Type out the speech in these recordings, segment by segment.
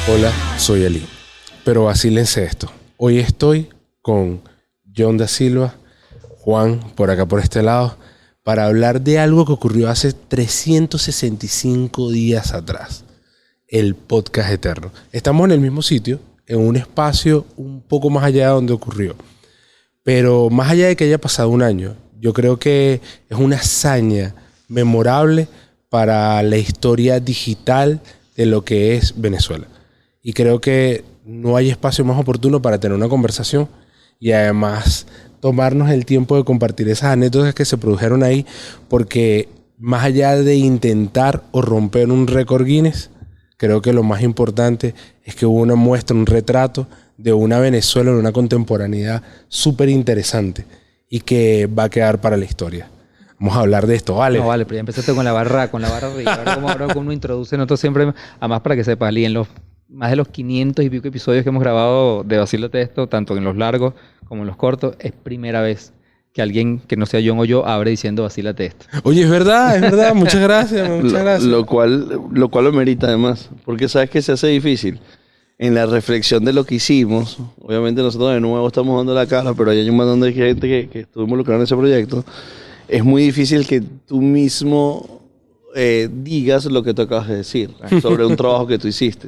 Hola, soy Ali. Pero vacílense esto. Hoy estoy con John da Silva, Juan por acá por este lado, para hablar de algo que ocurrió hace 365 días atrás. El podcast eterno. Estamos en el mismo sitio, en un espacio un poco más allá de donde ocurrió. Pero más allá de que haya pasado un año, yo creo que es una hazaña memorable para la historia digital de lo que es Venezuela. Y creo que no hay espacio más oportuno para tener una conversación y además tomarnos el tiempo de compartir esas anécdotas que se produjeron ahí, porque más allá de intentar o romper un récord Guinness, creo que lo más importante es que hubo una muestra, un retrato de una Venezuela en una contemporaneidad súper interesante y que va a quedar para la historia. Vamos a hablar de esto, ¿vale? No, vale, pero ya empezaste con la barra arriba. Ahora como uno introduce, nosotros siempre, además para que sepas, Ali, en los más de los 500 y pico episodios que hemos grabado de Vacílate Esto, tanto en los largos como en los cortos, es primera vez que alguien que no sea John o yo abre diciendo Vacílate Esto. Oye, es verdad. Muchas gracias, muchas gracias. Lo cual lo merita además, porque sabes que se hace difícil. En la reflexión de lo que hicimos, obviamente nosotros de nuevo estamos dando la cara, pero hay un montón de gente que estuvo involucrada en ese proyecto. Es muy difícil que tú mismo digas lo que tú acabas de decir sobre un trabajo que tú hiciste.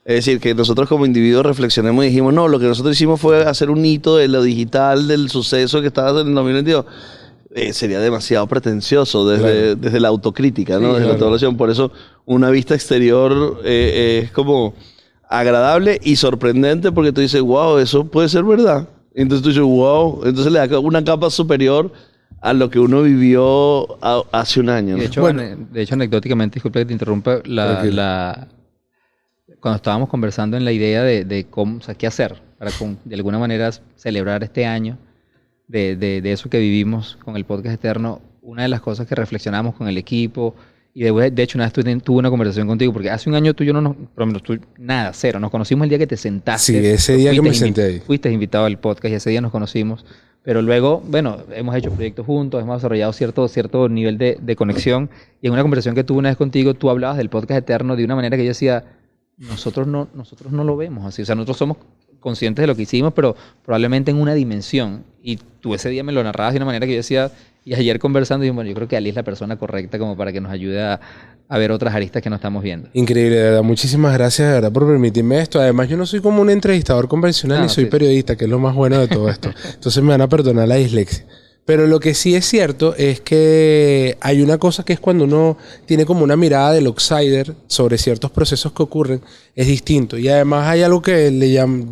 Es decir, que nosotros como individuos reflexionemos y dijimos, no, lo que nosotros hicimos fue hacer un hito de lo digital, del suceso que estaba en el 2022. Sería demasiado pretencioso desde la autocrítica, ¿no? Desde la autoevaluación. Por eso una vista exterior es como agradable y sorprendente, porque tú dices, wow, eso puede ser verdad. Entonces tú dices, wow, entonces le da una capa superior a lo que uno vivió hace un año, ¿no? De hecho, anecdóticamente, disculpe que te interrumpa, cuando estábamos conversando en la idea de cómo, o sea, qué hacer para de alguna manera celebrar este año de eso que vivimos con el podcast eterno, una de las cosas que reflexionamos con el equipo, y de hecho una vez tuve una conversación contigo, porque hace un año tú y yo no nos, por lo menos tú, nada, cero, nos conocimos el día que te sentaste. Sí, ese día que me senté ahí. Fuiste invitado al podcast y ese día nos conocimos, pero luego, bueno, hemos hecho proyectos juntos, hemos desarrollado cierto nivel de conexión, y en una conversación que tuve una vez contigo, tú hablabas del podcast eterno de una manera que yo decía, nosotros no lo vemos así, o sea, nosotros somos conscientes de lo que hicimos, pero probablemente en una dimensión, y tú ese día me lo narrabas de una manera que yo decía, y ayer conversando, y bueno, yo creo que Ali es la persona correcta como para que nos ayude a ver otras aristas que no estamos viendo. Increíble, de verdad. Muchísimas gracias, de verdad, por permitirme esto. Además, yo no soy como un entrevistador convencional, ni soy periodista, que es lo más bueno de todo esto. Entonces me van a perdonar la dislexia. Pero lo que sí es cierto es que hay una cosa que es cuando uno tiene como una mirada del outsider sobre ciertos procesos que ocurren, es distinto. Y además hay algo que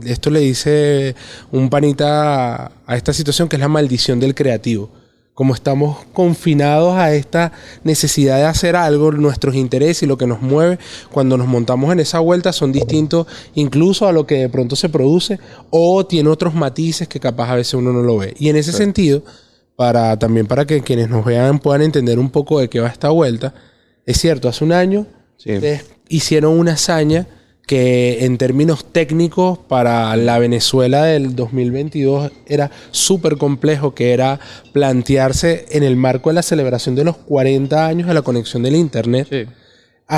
esto le dice un panita a esta situación, que es la maldición del creativo. Como estamos confinados a esta necesidad de hacer algo, nuestros intereses y lo que nos mueve cuando nos montamos en esa vuelta son distintos incluso a lo que de pronto se produce, o tiene otros matices que capaz a veces uno no lo ve. Y en ese sentido, también para que quienes nos vean puedan entender un poco de qué va esta vuelta, es cierto, hace un año ustedes hicieron una hazaña que en términos técnicos para la Venezuela del 2022 era súper complejo, que era plantearse en el marco de la celebración de los 40 años de la conexión del internet,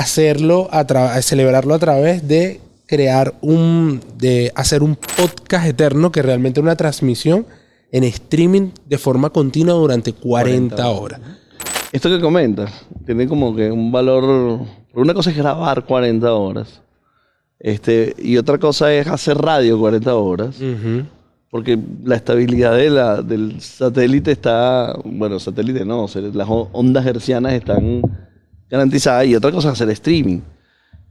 celebrarlo a través de hacer un podcast eterno, que realmente era una transmisión en streaming de forma continua durante 40 horas. Esto que comentas tiene como que un valor. Una cosa es grabar 40 horas. Y otra cosa es hacer radio 40 horas. Porque la estabilidad del satélite está. Bueno, satélite no, las ondas hercianas están garantizadas. Y otra cosa es hacer streaming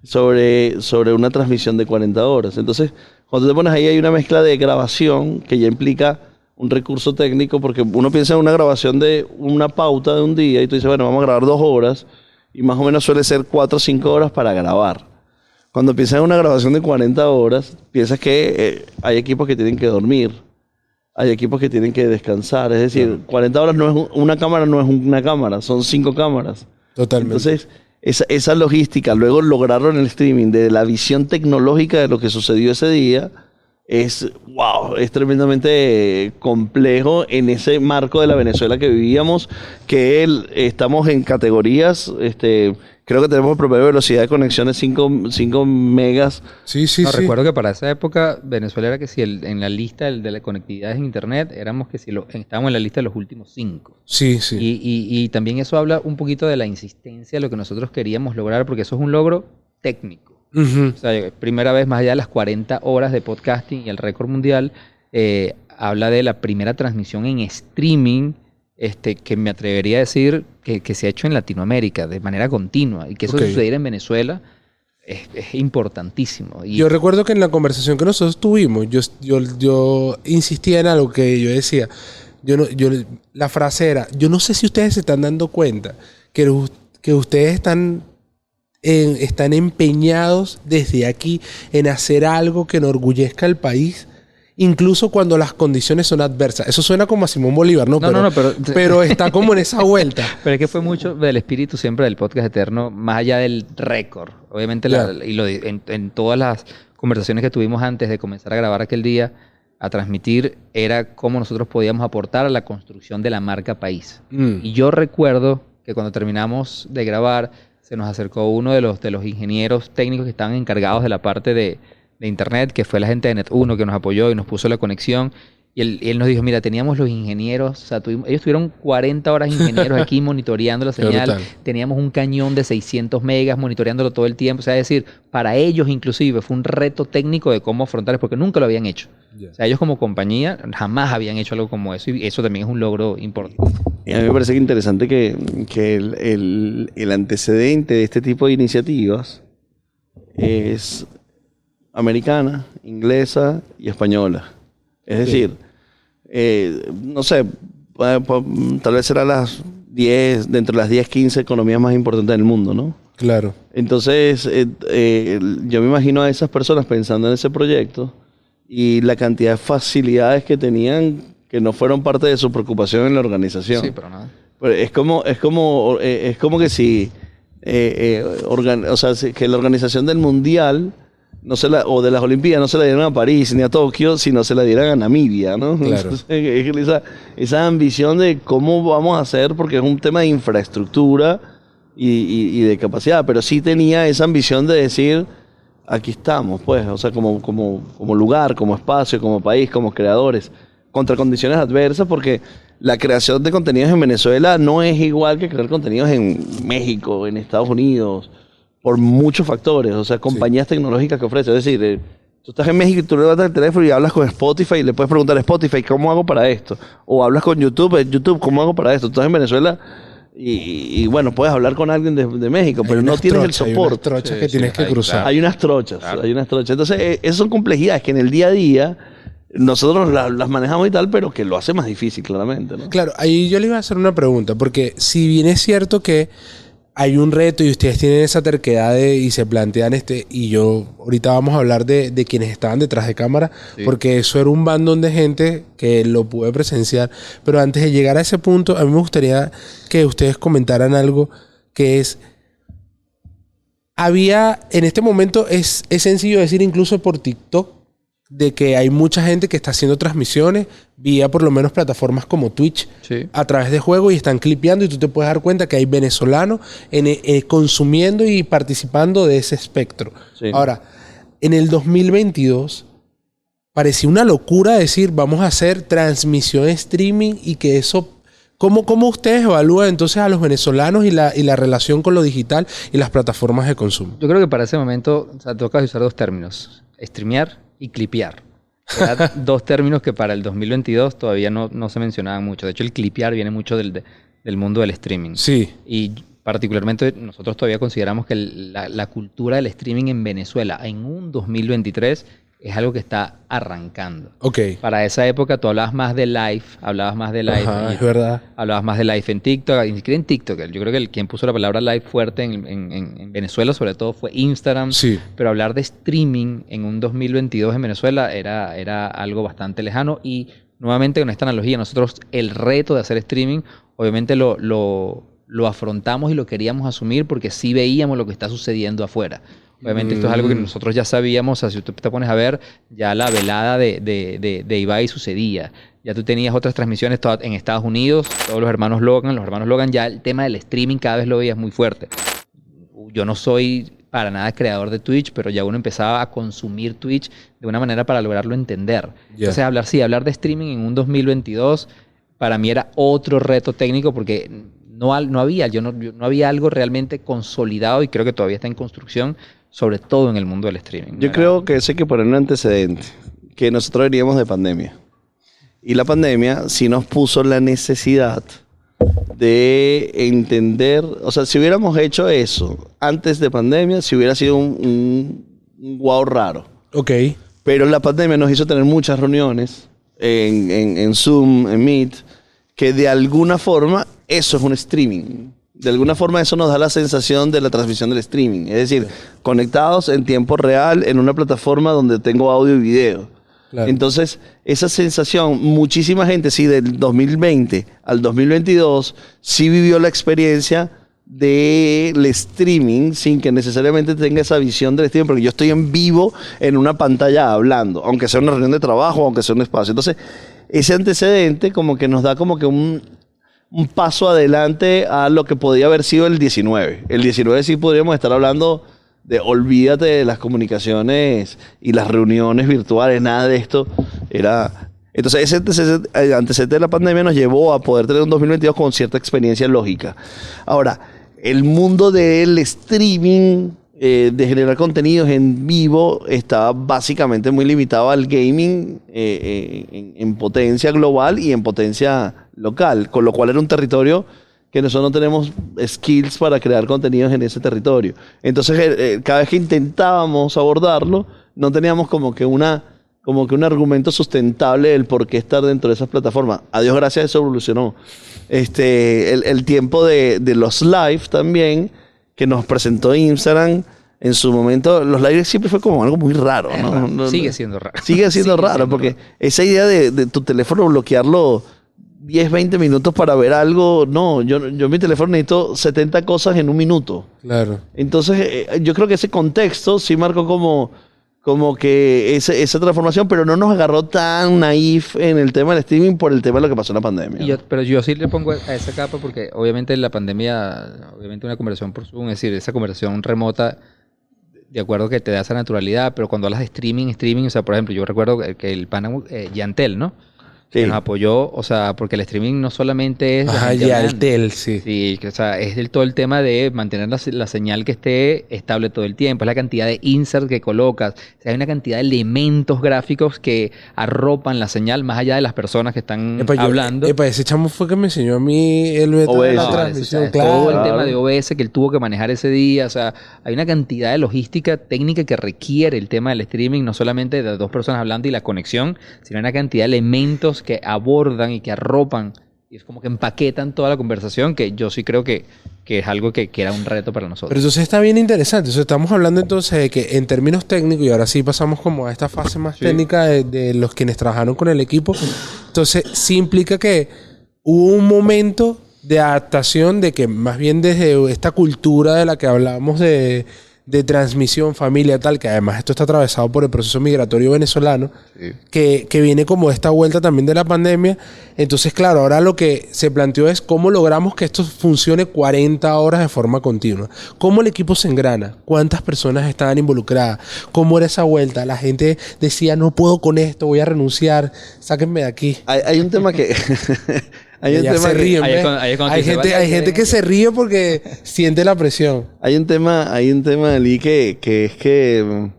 sobre una transmisión de 40 horas. Entonces, cuando te pones ahí, hay una mezcla de grabación que ya implica un recurso técnico, porque uno piensa en una grabación de una pauta de un día y tú dices, bueno, vamos a grabar 2 horas, y más o menos suele ser 4 o 5 horas para grabar. Cuando piensas en una grabación de 40 horas, piensas que hay equipos que tienen que dormir, hay equipos que tienen que descansar, es decir, 40 horas una cámara no es una cámara, son 5 cámaras. Totalmente. Entonces, esa lograrlo luego en el streaming, de la visión tecnológica de lo que sucedió ese día, es tremendamente complejo en ese marco de la Venezuela que vivíamos, que estamos en categorías, creo que tenemos el promedio de velocidad de conexión de 5 megas. Sí. Recuerdo que para esa época Venezuela era que si en la lista de la conectividad en internet éramos que si estábamos en la lista de los últimos 5. Sí. Y también eso habla un poquito de la insistencia de lo que nosotros queríamos lograr, porque eso es un logro técnico. O sea, primera vez más allá de las 40 horas de podcasting y el récord mundial, habla de la primera transmisión en streaming, que me atrevería a decir que se ha hecho en Latinoamérica de manera continua, y que eso sucediera en Venezuela es importantísimo. Yo recuerdo que en la conversación que nosotros tuvimos, yo insistía en algo que yo decía, la frase era, yo no sé si ustedes se están dando cuenta que ustedes están empeñados desde aquí en hacer algo que enorgullezca al país, incluso cuando las condiciones son adversas. Eso suena como a Simón Bolívar, ¿no? Pero está como en esa vuelta. Pero es que fue mucho del espíritu siempre del podcast eterno, más allá del récord. Obviamente, en todas las conversaciones que tuvimos antes de comenzar a grabar aquel día, a transmitir, era cómo nosotros podíamos aportar a la construcción de la marca país. Y yo recuerdo que cuando terminamos de grabar, se nos acercó uno de los ingenieros técnicos que estaban encargados de la parte de internet, que fue la gente de Net1 que nos apoyó y nos puso la conexión. Y él nos dijo, mira, teníamos los ingenieros, o sea, ellos tuvieron 40 horas ingenieros aquí monitoreando la señal. Teníamos un cañón de 600 megas monitoreándolo todo el tiempo. O sea, es decir, para ellos inclusive fue un reto técnico de cómo afrontar, porque nunca lo habían hecho. O sea, ellos como compañía jamás habían hecho algo como eso, y eso también es un logro importante. Y a mí me parece interesante que el antecedente de este tipo de iniciativas es americana, inglesa y española. Es decir, no sé, tal vez será dentro de las 10, 15 economías más importantes del mundo, ¿no? Claro. Entonces, yo me imagino a esas personas pensando en ese proyecto y la cantidad de facilidades que tenían que no fueron parte de su preocupación en la organización. Sí, pero nada. Pero es como que si, que la organización del Mundial o de las Olimpiadas no se la dieran a París ni a Tokio, sino se la dieran a Namibia, ¿no? Claro. Entonces, esa ambición de cómo vamos a hacer, porque es un tema de infraestructura y de capacidad, pero sí tenía esa ambición de decir, aquí estamos, pues, o sea, como lugar, como espacio, como país, como creadores, contra condiciones adversas, porque la creación de contenidos en Venezuela no es igual que crear contenidos en México, en Estados Unidos, por muchos factores, o sea, compañías tecnológicas que ofrecen. Es decir, tú estás en México y tú levantas el teléfono y hablas con Spotify y le puedes preguntar a Spotify, ¿cómo hago para esto? O hablas con YouTube, ¿cómo hago para esto? Tú estás en Venezuela y bueno, puedes hablar con alguien de México, pero no tienes el soporte. Hay unas trochas que tienes que cruzar. Hay unas trochas, hay unas trochas. Entonces, esas son complejidades que en el día a día nosotros las manejamos y tal, pero que lo hace más difícil, claramente, ¿no? Claro, ahí yo le iba a hacer una pregunta, porque si bien es cierto que hay un reto y ustedes tienen esa terquedad y se plantean y yo ahorita vamos a hablar de quienes estaban detrás de cámara, porque eso era un bandón de gente que lo pude presenciar, pero antes de llegar a ese punto, a mí me gustaría que ustedes comentaran algo que es, en este momento es sencillo decir incluso por TikTok, de que hay mucha gente que está haciendo transmisiones vía por lo menos plataformas como Twitch a través de juegos y están clipeando y tú te puedes dar cuenta que hay venezolanos consumiendo y participando de ese espectro. Sí. Ahora, en el 2022 parecía una locura decir vamos a hacer transmisión streaming y que eso... ¿Cómo ustedes evalúan entonces a los venezolanos y la relación con lo digital y las plataformas de consumo? Yo creo que para ese momento toca usar dos términos, streamear y clipear. Eran dos términos que para el 2022 todavía no se mencionaban mucho. De hecho, el clipear viene mucho del mundo del streaming. Sí. Y particularmente nosotros todavía consideramos que la cultura del streaming en Venezuela en un 2023 es algo que está arrancando. Ok. Para esa época tú hablabas más de live, Ajá, es verdad. Hablabas más de live en TikTok, ni siquiera en TikTok. Yo creo que quien puso la palabra live fuerte en Venezuela sobre todo fue Instagram. Sí. Pero hablar de streaming en un 2022 en Venezuela era algo bastante lejano. Y nuevamente con esta analogía, nosotros el reto de hacer streaming obviamente lo afrontamos y lo queríamos asumir porque sí veíamos lo que está sucediendo afuera. Obviamente esto es algo que nosotros ya sabíamos. O sea, si tú te pones a ver, ya la velada de Ibai sucedía. Ya tú tenías otras transmisiones en Estados Unidos, todos los hermanos Logan, ya el tema del streaming cada vez lo veías muy fuerte. Yo no soy para nada creador de Twitch, pero ya uno empezaba a consumir Twitch de una manera para lograrlo entender. Yeah. Entonces, hablar de streaming en un 2022 para mí era otro reto técnico porque no había algo realmente consolidado y creo que todavía está en construcción, sobre todo en el mundo del streaming. Yo creo que eso hay que poner un antecedente, que nosotros veníamos de pandemia. Y la pandemia sí nos puso la necesidad de entender, o sea, si hubiéramos hecho eso antes de pandemia, si hubiera sido un wow raro. Ok. Pero la pandemia nos hizo tener muchas reuniones en Zoom, en Meet, que de alguna forma eso es un streaming. De alguna forma eso nos da la sensación de la transmisión del streaming. Es decir, conectados en tiempo real en una plataforma donde tengo audio y video. Claro. Entonces, esa sensación, muchísima gente, sí, del 2020 al 2022, sí vivió la experiencia del streaming sin que necesariamente tenga esa visión del streaming, porque yo estoy en vivo en una pantalla hablando, aunque sea una reunión de trabajo, aunque sea un espacio. Entonces, ese antecedente como que nos da como que un paso adelante a lo que podía haber sido el 19. El 19 sí podríamos estar hablando de olvídate de las comunicaciones y las reuniones virtuales, nada de esto. Entonces ese antecedente de la pandemia nos llevó a poder tener un 2022 con cierta experiencia lógica. Ahora, el mundo del streaming, de generar contenidos en vivo, está básicamente muy limitado al gaming en potencia global y en potencia local, con lo cual era un territorio que nosotros no tenemos skills para crear contenidos en ese territorio. Entonces, cada vez que intentábamos abordarlo, no teníamos como que un argumento sustentable del por qué estar dentro de esas plataformas. A Dios gracias, eso evolucionó. El tiempo de los live también, que nos presentó Instagram, en su momento, los live siempre fue como algo muy raro, ¿no? Sigue siendo raro. Sigue siendo raro, porque esa idea de tu teléfono bloquearlo 10, 20 minutos para ver algo, no, yo en mi teléfono necesito 70 cosas en un minuto. Claro. Entonces, yo creo que ese contexto sí marcó como que esa transformación, pero no nos agarró tan naif en el tema del streaming por el tema de lo que pasó en la pandemia. Pero yo sí le pongo a esa capa porque obviamente la pandemia, obviamente una conversación por Zoom, es decir, esa conversación remota, de acuerdo que te da esa naturalidad, pero cuando hablas de streaming, o sea, por ejemplo, yo recuerdo que el pana Yantel, ¿no? Sí. Que nos apoyó, o sea, porque el streaming no solamente es... Ajá, Yaltel, sí. Sí, o sea, es todo el tema de mantener la señal que esté estable todo el tiempo, es la cantidad de inserts que colocas, o sea, hay una cantidad de elementos gráficos que arropan la señal más allá de las personas que están hablando. Ese chamo fue que me enseñó a mí el beta de la transmisión, claro. Todo el tema de OBS que él tuvo que manejar ese día, o sea, hay una cantidad de logística técnica que requiere el tema del streaming, no solamente de dos personas hablando y la conexión, sino una cantidad de elementos que abordan y que arropan y es como que empaquetan toda la conversación, que yo sí creo que es algo que era un reto para nosotros. Pero entonces está bien interesante. Entonces estamos hablando entonces de que en términos técnicos, y ahora sí pasamos como a esta fase más técnica de los quienes trabajaron con el equipo, entonces sí implica que hubo un momento de adaptación de que más bien desde esta cultura de la que hablamos de transmisión, familia, tal, que además esto está atravesado por el proceso migratorio venezolano, que viene como esta vuelta también de la pandemia. Entonces, claro, ahora lo que se planteó es cómo logramos que esto funcione 40 horas de forma continua. ¿Cómo el equipo se engrana? ¿Cuántas personas estaban involucradas? ¿Cómo era esa vuelta? La gente decía, no puedo con esto, voy a renunciar, sáquenme de aquí. Hay un tema que... Hay gente que se ríe porque siente la presión. Hay un tema Ali que es que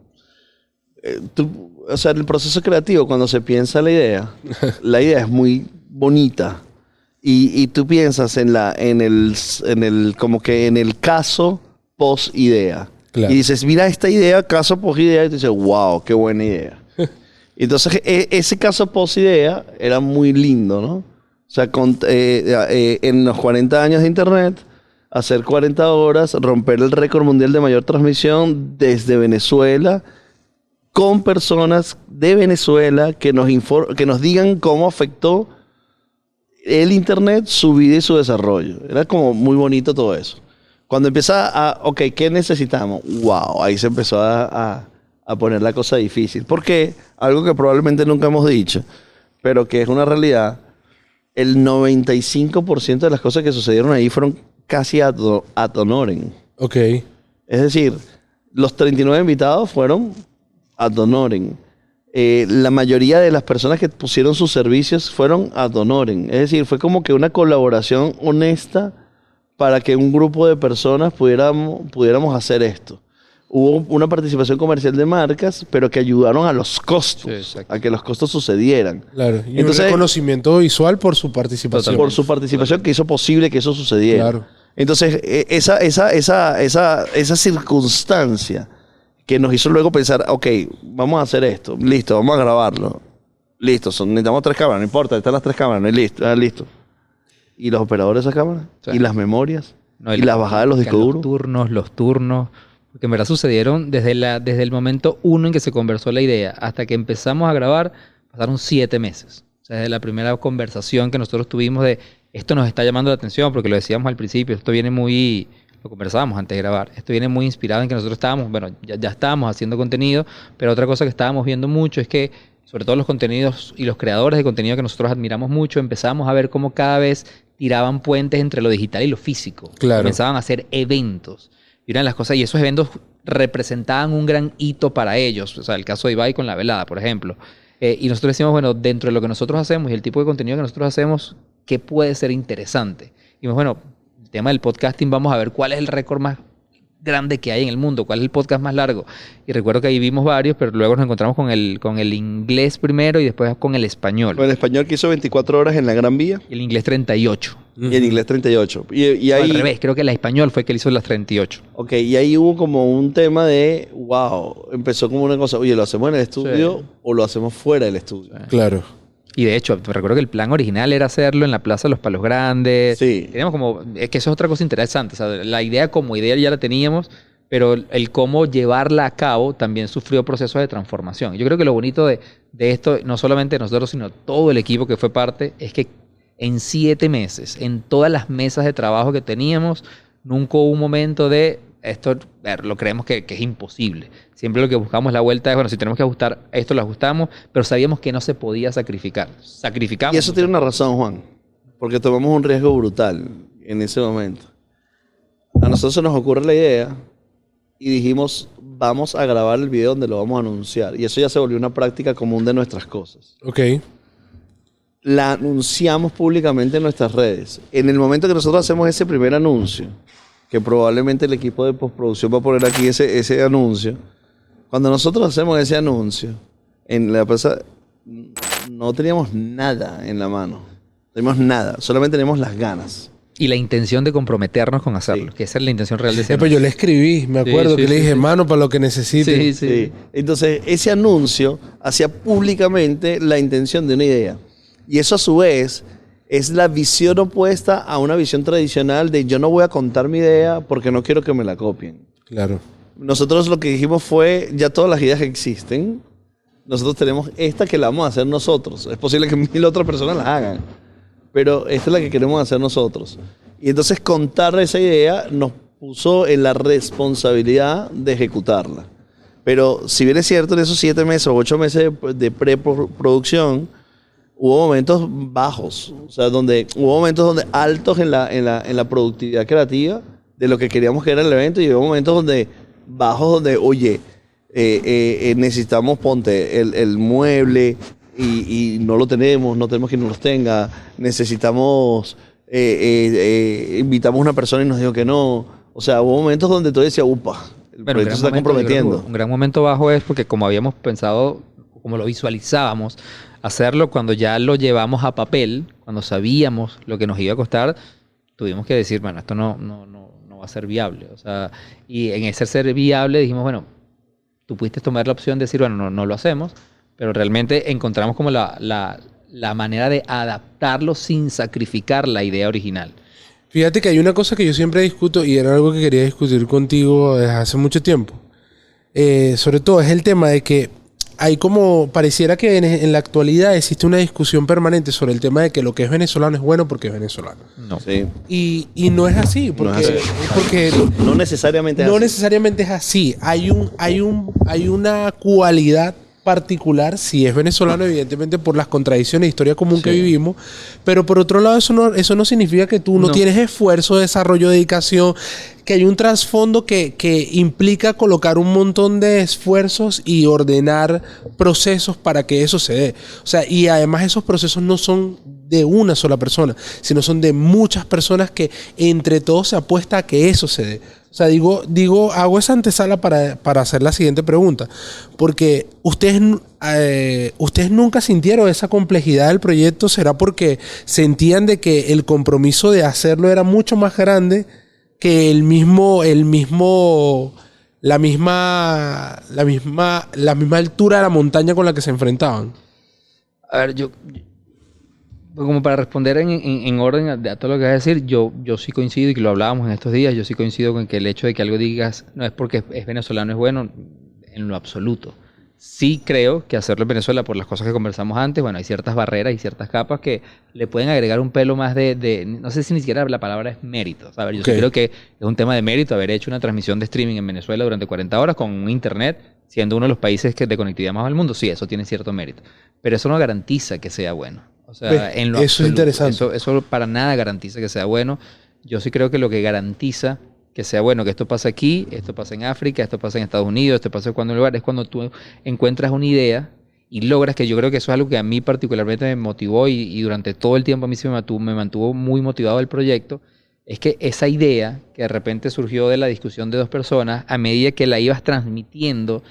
o sea, el proceso creativo, cuando se piensa la idea es muy bonita y tú piensas como que en el caso post idea. Claro. Y dices, mira esta idea, caso post idea, y tú dices, wow, qué buena idea. Entonces ese caso post idea era muy lindo, ¿no? O sea, en los 40 años de Internet, hacer 40 horas, romper el récord mundial de mayor transmisión desde Venezuela, con personas de Venezuela que nos digan cómo afectó el Internet, su vida y su desarrollo. Era como muy bonito todo eso. Cuando empieza ok, ¿qué necesitamos? Wow, ahí se empezó a poner la cosa difícil. Porque algo que probablemente nunca hemos dicho, pero que es una realidad, el 95% de las cosas que sucedieron ahí fueron casi ad honorem. Ok. Es decir, los 39 invitados fueron ad honorem. La mayoría de las personas que pusieron sus servicios fueron ad honorem. Es decir, fue como que una colaboración honesta para que un grupo de personas pudiéramos hacer esto. Hubo una participación comercial de marcas, pero que ayudaron a los costos, Sí, a que los costos sucedieran. Claro. Y entonces, un reconocimiento visual por su participación. Por su participación que hizo posible que eso sucediera. Claro. Entonces, esa circunstancia que nos hizo luego pensar, ok, vamos a hacer esto, listo, vamos a grabarlo. Listo, necesitamos 3 cámaras, no importa, están las 3 cámaras, listo, listo. ¿Y los operadores de esas cámaras? Sí. ¿Y las memorias? ¿Y las bajadas de los discos duros? Los turnos, porque en verdad sucedieron desde el momento 1 en que se conversó la idea hasta que empezamos a grabar, pasaron 7 meses. O sea, desde la primera conversación que nosotros tuvimos de esto nos está llamando la atención, porque lo decíamos al principio, esto viene muy... Lo conversábamos antes de grabar. Esto viene muy inspirado en que nosotros estábamos, bueno, ya estábamos haciendo contenido, pero otra cosa que estábamos viendo mucho es que, sobre todo los contenidos y los creadores de contenido que nosotros admiramos mucho, empezamos a ver cómo cada vez tiraban puentes entre lo digital y lo físico. Claro. Comenzaban a hacer eventos. Y una de las cosas, y esos eventos representaban un gran hito para ellos. O sea, el caso de Ibai con la velada, por ejemplo. Y nosotros decimos, bueno, dentro de lo que nosotros hacemos y el tipo de contenido que nosotros hacemos, ¿qué puede ser interesante? Y bueno, el tema del podcasting, vamos a ver cuál es el récord más grande que hay en el mundo, cuál es el podcast más largo. Y recuerdo que ahí vimos varios, pero luego nos encontramos con el inglés primero y después con el español. Con el español que hizo 24 horas en la Gran Vía. Y el inglés 38. Y el inglés 38. Y ahí, al revés, creo que el español fue el que hizo las 38. Ok, y ahí hubo como un tema de, wow, empezó como una cosa, oye, ¿lo hacemos en el estudio o lo hacemos fuera del estudio? Sí. Claro. Y de hecho, recuerdo que el plan original era hacerlo en la Plaza de los Palos Grandes. Sí. Teníamos como, es que eso es otra cosa interesante. O sea, la idea como idea ya la teníamos, pero el cómo llevarla a cabo también sufrió procesos de transformación. Yo creo que lo bonito de esto, no solamente nosotros, sino todo el equipo que fue parte, es que en 7 meses, en todas las mesas de trabajo que teníamos, nunca hubo un momento de esto, lo creemos que es imposible. Siempre lo que buscamos la vuelta es, bueno, si tenemos que ajustar esto, lo ajustamos, pero sabíamos que no se podía sacrificar. Sacrificamos. Y eso tiene una razón, Juan, porque tomamos un riesgo brutal en ese momento. A nosotros se nos ocurre la idea y dijimos, vamos a grabar el video donde lo vamos a anunciar. Y eso ya se volvió una práctica común de nuestras cosas. Ok. La anunciamos públicamente en nuestras redes. En el momento que nosotros hacemos ese primer anuncio, que probablemente el equipo de postproducción va a poner aquí ese anuncio, cuando nosotros hacemos ese anuncio, en la empresa no teníamos nada en la mano. No teníamos nada, solamente teníamos las ganas. Y la intención de comprometernos con hacerlo, que esa es la intención real de ese Pues yo le escribí, me acuerdo que le dije, mano, para lo que necesite. Sí. Entonces, ese anuncio hacía públicamente la intención de una idea. Y eso a su vez es la visión opuesta a una visión tradicional de yo no voy a contar mi idea porque no quiero que me la copien. Claro. Nosotros lo que dijimos fue, ya todas las ideas que existen, nosotros tenemos esta que la vamos a hacer nosotros. Es posible que 1000 otras personas la hagan, pero esta es la que queremos hacer nosotros. Y entonces contar esa idea nos puso en la responsabilidad de ejecutarla. Pero si bien es cierto, en esos 7 meses o 8 meses de preproducción, hubo momentos bajos, o sea, hubo momentos donde altos en la productividad creativa de lo que queríamos que era el evento, y hubo momentos donde bajos donde, oye, necesitamos, ponte, el mueble y no lo tenemos, no tenemos quien nos los tenga, necesitamos, invitamos a una persona y nos dijo que no. O sea, hubo momentos donde tú decías, upa, el proyecto se está comprometiendo. Un gran momento bajo es porque como habíamos pensado, como lo visualizábamos, hacerlo cuando ya lo llevamos a papel, cuando sabíamos lo que nos iba a costar, tuvimos que decir, bueno, esto no va a ser viable. O sea, y en ese ser viable dijimos, bueno, tú pudiste tomar la opción de decir, bueno, no lo hacemos, pero realmente encontramos como la manera de adaptarlo sin sacrificar la idea original. Fíjate que hay una cosa que yo siempre discuto y era algo que quería discutir contigo desde hace mucho tiempo. Sobre todo es el tema de que hay como, pareciera que en la actualidad existe una discusión permanente sobre el tema de que lo que es venezolano es bueno porque es venezolano. No. Sí. Y no es así, porque No necesariamente es no así. necesariamente es así. Hay una cualidad particular, si es venezolano, evidentemente por las contradicciones de historia común que vivimos, pero por otro lado eso no significa que tú no tienes esfuerzo, desarrollo, dedicación, que hay un trasfondo que implica colocar un montón de esfuerzos y ordenar procesos para que eso se dé. O sea, y además esos procesos no son de una sola persona, sino son de muchas personas que entre todos se apuesta a que eso se dé. O sea, hago esa antesala para hacer la siguiente pregunta. Porque ustedes nunca sintieron esa complejidad del proyecto. ¿Será porque sentían de que el compromiso de hacerlo era mucho más grande que la misma altura de la montaña con la que se enfrentaban? A ver, como para responder en orden a todo lo que vas a decir, yo sí coincido, y que lo hablábamos en estos días, yo sí coincido con que el hecho de que algo digas no es porque es venezolano es bueno, en lo absoluto. Sí creo que hacerlo en Venezuela, por las cosas que conversamos antes, bueno, hay ciertas barreras y ciertas capas que le pueden agregar un pelo más no sé si ni siquiera la palabra es mérito. A ver, yo sí creo que es un tema de mérito haber hecho una transmisión de streaming en Venezuela durante 40 horas con un internet, siendo uno de los países de conectividad más del mundo. Sí, eso tiene cierto mérito. Pero eso no garantiza que sea bueno. O sea, en lo eso absoluto, es interesante. Eso para nada garantiza que sea bueno. Yo sí creo que lo que garantiza que sea bueno, que esto pasa aquí, esto pasa en África, esto pasa en Estados Unidos, esto pasa en cualquier lugar, es cuando tú encuentras una idea y logras, que yo creo que eso es algo que a mí particularmente me motivó y durante todo el tiempo a mí sí me mantuvo muy motivado el proyecto, es que esa idea que de repente surgió de la discusión de dos personas, a medida que la ibas transmitiendo,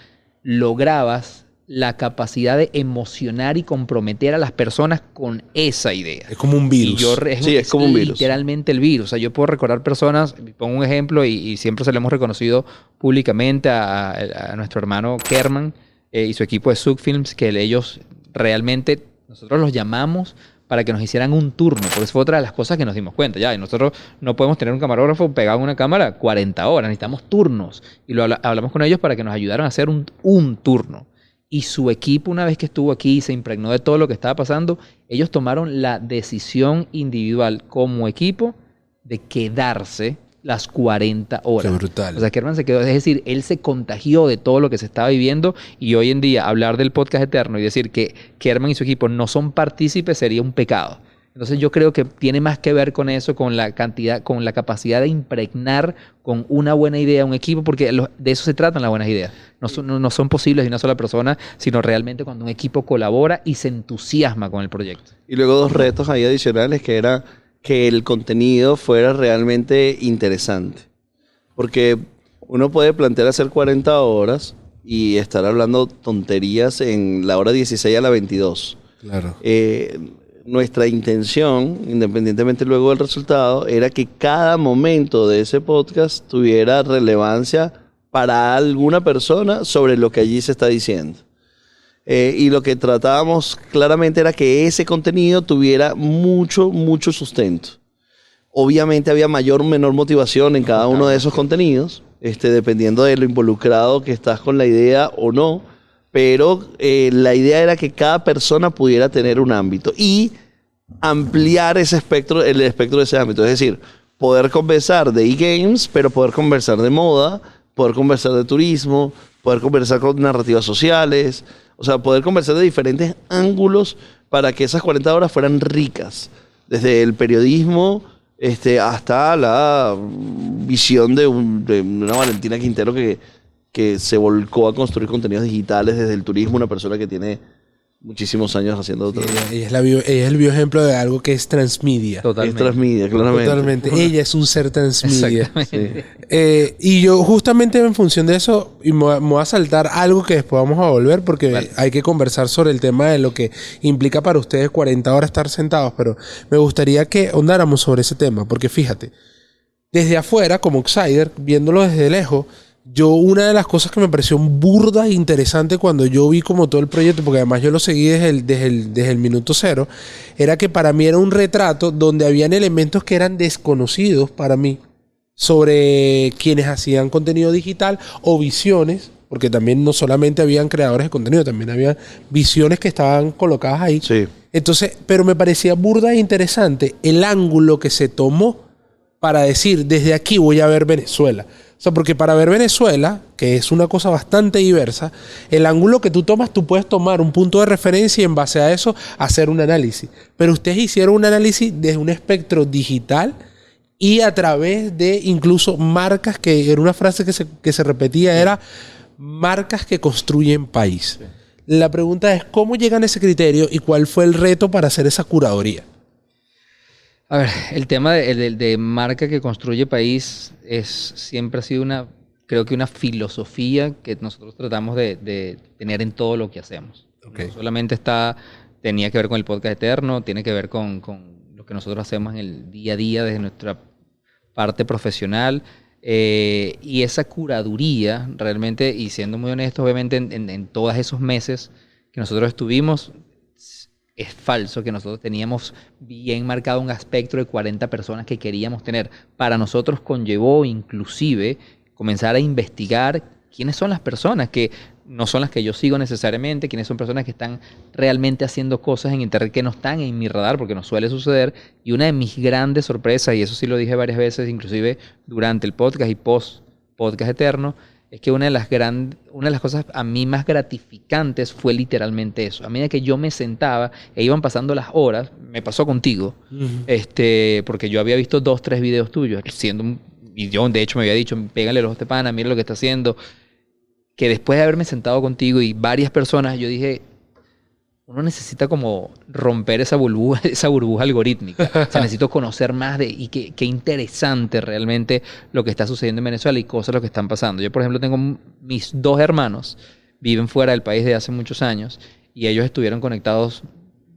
lograbas la capacidad de emocionar y comprometer a las personas con esa idea. Es como un virus. Es como un virus. Literalmente el virus. O sea, yo puedo recordar personas, pongo un ejemplo y siempre se lo hemos reconocido públicamente a nuestro hermano Kerman y su equipo de Zouk Films, que ellos realmente, nosotros los llamamos para que nos hicieran un turno, porque eso fue otra de las cosas que nos dimos cuenta. Ya, y nosotros no podemos tener un camarógrafo pegado en una cámara 40 horas, necesitamos turnos. Y hablamos con ellos para que nos ayudaran a hacer un turno. Y su equipo, una vez que estuvo aquí y se impregnó de todo lo que estaba pasando, ellos tomaron la decisión individual como equipo de quedarse las 40 horas. Qué brutal. O sea, Kerman se quedó, es decir, él se contagió de todo lo que se estaba viviendo, y hoy en día hablar del podcast eterno y decir que Kerman y su equipo no son partícipes sería un pecado. Entonces yo creo que tiene más que ver con eso, con la cantidad, con la capacidad de impregnar con una buena idea un equipo, porque de eso se tratan las buenas ideas. No son posibles de una sola persona, sino realmente cuando un equipo colabora y se entusiasma con el proyecto. Y luego dos retos ahí adicionales, que era que el contenido fuera realmente interesante. Porque uno puede plantear hacer 40 horas y estar hablando tonterías en la hora 16 a la 22. Claro. Nuestra intención, independientemente luego del resultado, era que cada momento de ese podcast tuviera relevancia para alguna persona sobre lo que allí se está diciendo. Y lo que tratábamos claramente era que ese contenido tuviera mucho sustento. Obviamente había mayor o menor motivación en cada uno de esos contenidos, dependiendo de lo involucrado que estás con la idea o no. Pero la idea era que cada persona pudiera tener un ámbito y ampliar el espectro de ese ámbito. Es decir, poder conversar de e-games, pero poder conversar de moda, poder conversar de turismo, poder conversar con narrativas sociales, o sea, poder conversar de diferentes ángulos para que esas 40 horas fueran ricas. Desde el periodismo hasta la visión de una Valentina Quintero que se volcó a construir contenidos digitales desde el turismo, una persona que tiene muchísimos años haciendo otro. Ella es el bioejemplo de algo que es transmedia. Totalmente. Es transmedia, claramente. Totalmente. Ella es un ser transmedia. Exactamente. Sí. Y yo justamente en función de eso, y me voy a saltar algo que después vamos a volver, porque hay que conversar sobre el tema de lo que implica para ustedes 40 horas estar sentados, pero me gustaría que ondáramos sobre ese tema, porque fíjate, desde afuera, como outsider, viéndolo desde lejos, una de las cosas que me pareció burda e interesante cuando yo vi como todo el proyecto, porque además yo lo seguí desde el minuto cero, era que para mí era un retrato donde habían elementos que eran desconocidos para mí sobre quienes hacían contenido digital o visiones, porque también no solamente habían creadores de contenido, también había visiones que estaban colocadas ahí. Sí. Entonces, pero me parecía burda e interesante el ángulo que se tomó para decir, desde aquí voy a ver Venezuela. O sea, porque para ver Venezuela, que es una cosa bastante diversa, el ángulo que tú tomas, tú puedes tomar un punto de referencia y en base a eso hacer un análisis. Pero ustedes hicieron un análisis desde un espectro digital y a través de incluso marcas, que era una frase que se repetía, era marcas que construyen país. Sí. La pregunta es, ¿cómo llegan a ese criterio y cuál fue el reto para hacer esa curaduría? A ver, el tema de marca que construye país siempre ha sido creo que una filosofía que nosotros tratamos de tener en todo lo que hacemos. Okay. No solamente tenía que ver con el podcast Eterno, tiene que ver con lo que nosotros hacemos en el día a día desde nuestra parte profesional. Y esa curaduría realmente, y siendo muy honestos, obviamente en todos esos meses que nosotros estuvimos, es falso que nosotros teníamos bien marcado un espectro de 40 personas que queríamos tener. Para nosotros conllevó inclusive comenzar a investigar quiénes son las personas que no son las que yo sigo necesariamente, quiénes son personas que están realmente haciendo cosas en internet que no están en mi radar, porque nos suele suceder. Y una de mis grandes sorpresas, y eso sí lo dije varias veces, inclusive durante el podcast y post podcast Eterno, es que una de las cosas a mí más gratificantes fue literalmente eso. A medida que yo me sentaba e iban pasando las horas, me pasó contigo, porque yo había visto 2, 3 videos tuyos, y yo de hecho me había dicho, pégale los ojos de pana, mira lo que está haciendo, que después de haberme sentado contigo y varias personas, yo dije, uno necesita como romper esa burbuja algorítmica. O sea, necesito conocer más y qué interesante realmente lo que está sucediendo en Venezuela y cosas lo que están pasando. Yo, por ejemplo, tengo mis 2 hermanos, viven fuera del país desde hace muchos años y ellos estuvieron conectados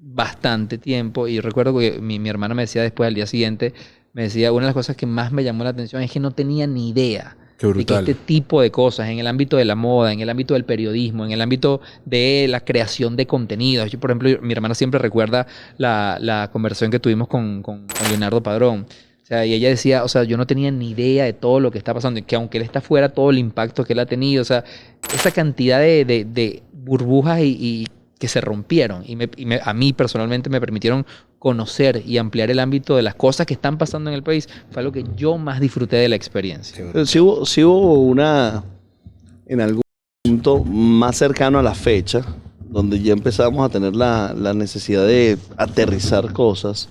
bastante tiempo. Y yo recuerdo que mi hermano me decía después, al día siguiente, me decía, una de las cosas que más me llamó la atención es que no tenía ni idea de que este tipo de cosas en el ámbito de la moda, en el ámbito del periodismo, en el ámbito de la creación de contenidos. Yo, por ejemplo, mi hermana siempre recuerda la conversación que tuvimos con Leonardo Padrón. O sea, y ella decía, o sea, yo no tenía ni idea de todo lo que está pasando, que aunque él está fuera, todo el impacto que él ha tenido, o sea, esa cantidad de burbujas y que se rompieron y a mí personalmente me permitieron conocer y ampliar el ámbito de las cosas que están pasando en el país, fue algo que yo más disfruté de la experiencia. Sí hubo en algún punto más cercano a la fecha, donde ya empezamos a tener la necesidad de aterrizar cosas,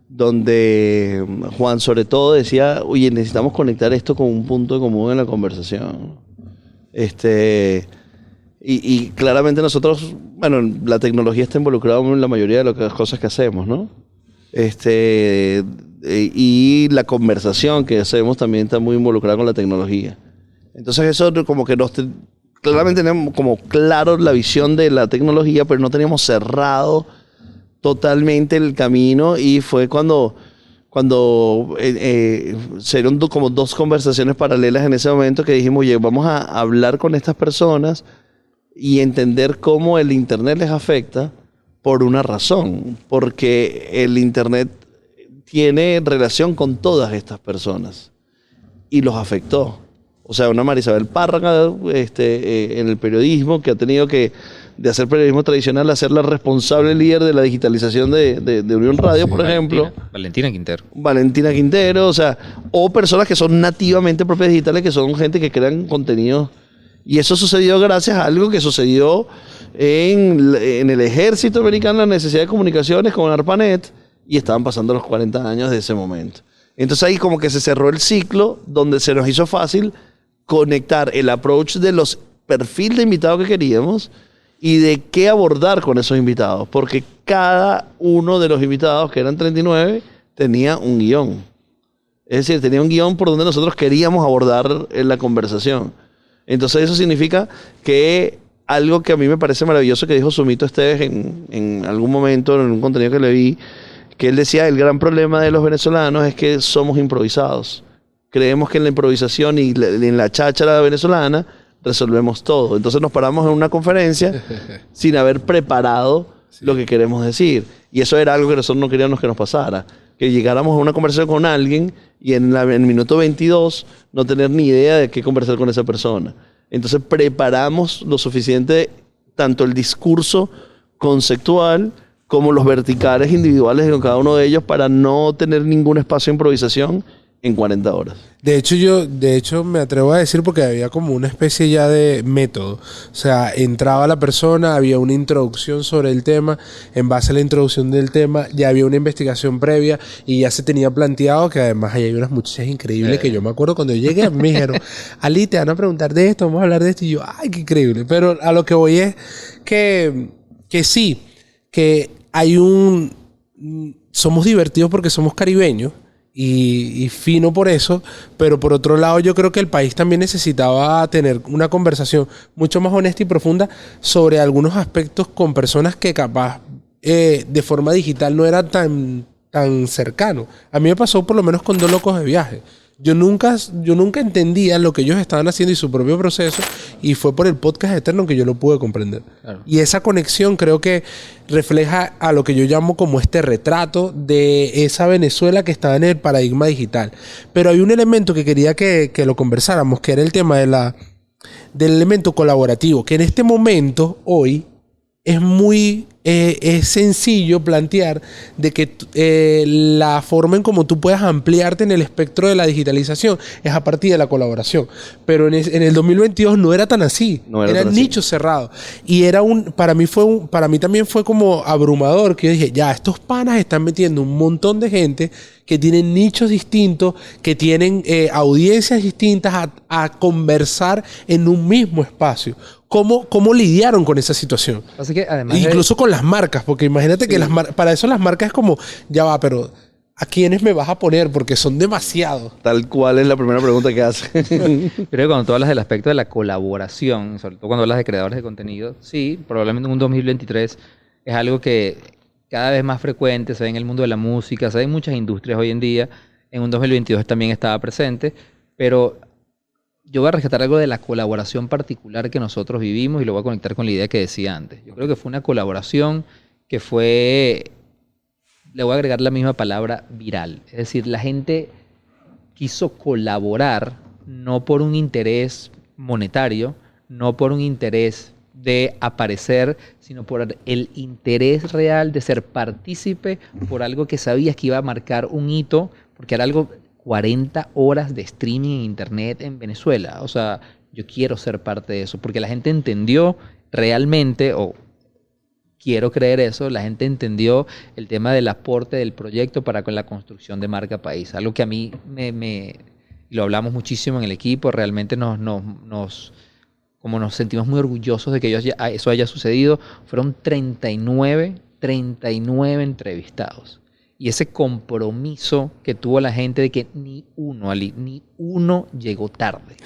donde Juan sobre todo decía, oye, necesitamos conectar esto con un punto común en la conversación. Y claramente nosotros, bueno, la tecnología está involucrada en la mayoría de las cosas que hacemos, ¿no? Y la conversación que hacemos también está muy involucrada con la tecnología. Entonces eso como que claramente tenemos como claro la visión de la tecnología, pero no teníamos cerrado totalmente el camino y fue cuando se dieron como 2 conversaciones paralelas en ese momento que dijimos, oye, vamos a hablar con estas personas y entender cómo el Internet les afecta por una razón, porque el Internet tiene relación con todas estas personas y los afectó. O sea, una Marisabel Párraga en el periodismo que ha tenido que, de hacer periodismo tradicional, a ser la responsable líder de la digitalización de Unión Radio, por ejemplo. Valentina Quintero, o sea, o personas que son nativamente propias digitales, que son gente que crean contenidos. Y eso sucedió gracias a algo que sucedió en el ejército americano, la necesidad de comunicaciones con ARPANET, y estaban pasando los 40 años de ese momento. Entonces ahí como que se cerró el ciclo, donde se nos hizo fácil conectar el approach de los perfiles de invitados que queríamos y de qué abordar con esos invitados, porque cada uno de los invitados, que eran 39, tenía un guión. Es decir, tenía un guión por donde nosotros queríamos abordar la conversación. Entonces eso significa que algo que a mí me parece maravilloso que dijo Sumito Esteves en algún momento, en un contenido que le vi, que él decía, el gran problema de los venezolanos es que somos improvisados. Creemos que en la improvisación y en la cháchara venezolana resolvemos todo. Entonces nos paramos en una conferencia sin haber preparado lo que queremos decir. Y eso era algo que nosotros no queríamos que nos pasara. Que llegáramos a una conversación con alguien y en el minuto 22 no tener ni idea de qué conversar con esa persona. Entonces preparamos lo suficiente, tanto el discurso conceptual como los verticales individuales de cada uno de ellos, para no tener ningún espacio de improvisación en 40 horas. De hecho me atrevo a decir, porque había como una especie ya de método. O sea, entraba la persona, había una introducción sobre el tema, en base a la introducción del tema ya había una investigación previa y ya se tenía planteado, que además ahí hay unas muchachas increíbles que yo me acuerdo cuando yo llegué, me dijeron, Ali, te van a preguntar de esto, vamos a hablar de esto, y yo, ay, qué increíble. Pero a lo que voy es que sí, que hay somos divertidos porque somos caribeños, y fino por eso, pero por otro lado yo creo que el país también necesitaba tener una conversación mucho más honesta y profunda sobre algunos aspectos con personas que capaz de forma digital no era tan cercano. A mí me pasó por lo menos con Dos Locos de Viaje. Yo nunca entendía lo que ellos estaban haciendo y su propio proceso, y fue por el podcast Eterno que yo lo pude comprender. Claro. Y esa conexión creo que refleja a lo que yo llamo como este retrato de esa Venezuela que estaba en el paradigma digital. Pero hay un elemento que quería que lo conversáramos, que era el tema del elemento colaborativo, que en este momento, hoy, es sencillo plantear de que la forma en cómo tú puedas ampliarte en el espectro de la digitalización es a partir de la colaboración. Pero en el 2022 no era tan así. Eran nichos cerrados. Y para mí también fue como abrumador, que yo dije, ya, estos panas están metiendo un montón de gente que tienen nichos distintos, que tienen audiencias distintas a conversar en un mismo espacio. ¿Cómo lidiaron con esa situación? Así que además incluso con las marcas, porque imagínate que para eso las marcas es como, ya va, pero ¿a quiénes me vas a poner? Porque son demasiados. Tal cual es la primera pregunta que hace. Creo que cuando tú hablas del aspecto de la colaboración, sobre todo cuando hablas de creadores de contenido, sí, probablemente en un 2023 es algo que cada vez más frecuente se ve en el mundo de la música, se ve en muchas industrias hoy en día. En un 2022 también estaba presente, pero yo voy a rescatar algo de la colaboración particular que nosotros vivimos y lo voy a conectar con la idea que decía antes. Yo creo que fue una colaboración que fue, le voy a agregar la misma palabra, viral. Es decir, la gente quiso colaborar no por un interés monetario, no por un interés de aparecer, sino por el interés real de ser partícipe por algo que sabías que iba a marcar un hito, porque era algo... 40 horas de streaming en internet en Venezuela. O sea, yo quiero ser parte de eso, porque la gente entendió realmente, o quiero creer eso, la gente entendió el tema del aporte del proyecto para con la construcción de marca país. Algo que a mí lo hablamos muchísimo en el equipo, realmente nos sentimos muy orgullosos de que eso haya sucedido. Fueron 39 entrevistados. Y ese compromiso que tuvo la gente de que ni uno llegó tarde.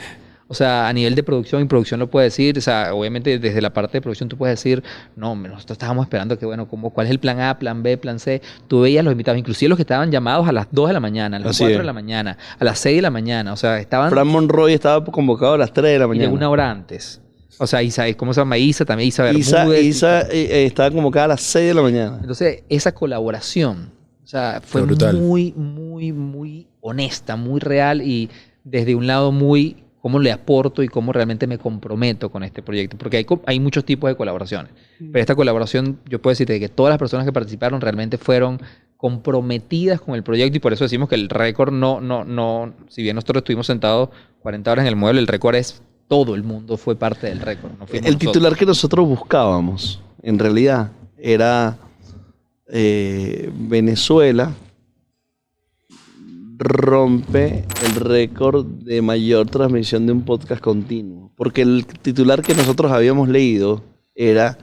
O sea, a nivel de producción, y producción lo puede decir, o sea, obviamente desde la parte de producción tú puedes decir, no, nosotros estábamos esperando que, bueno, ¿cuál es el plan A, plan B, plan C? Tú veías los invitados, inclusive los que estaban llamados a las 2 de la mañana, a las 4 de la mañana, a las 6 de la mañana, o sea, estaban... Fran Monroy estaba convocado a las 3 de la mañana. Y de una hora antes. O sea, ¿cómo se llama? Isa también, Isa Bermúdez. Isa estaba convocada a las 6 de la mañana. Entonces, esa colaboración... O sea, fue muy, muy, muy honesta, muy real, y desde un lado muy cómo le aporto y cómo realmente me comprometo con este proyecto. Porque hay muchos tipos de colaboraciones. Pero esta colaboración, yo puedo decirte que todas las personas que participaron realmente fueron comprometidas con el proyecto, y por eso decimos que el récord si bien nosotros estuvimos sentados 40 horas en el mueble, el récord es todo el mundo fue parte del récord. El titular que nosotros buscábamos, en realidad, era... Venezuela rompe el récord de mayor transmisión de un podcast continuo, porque el titular que nosotros habíamos leído era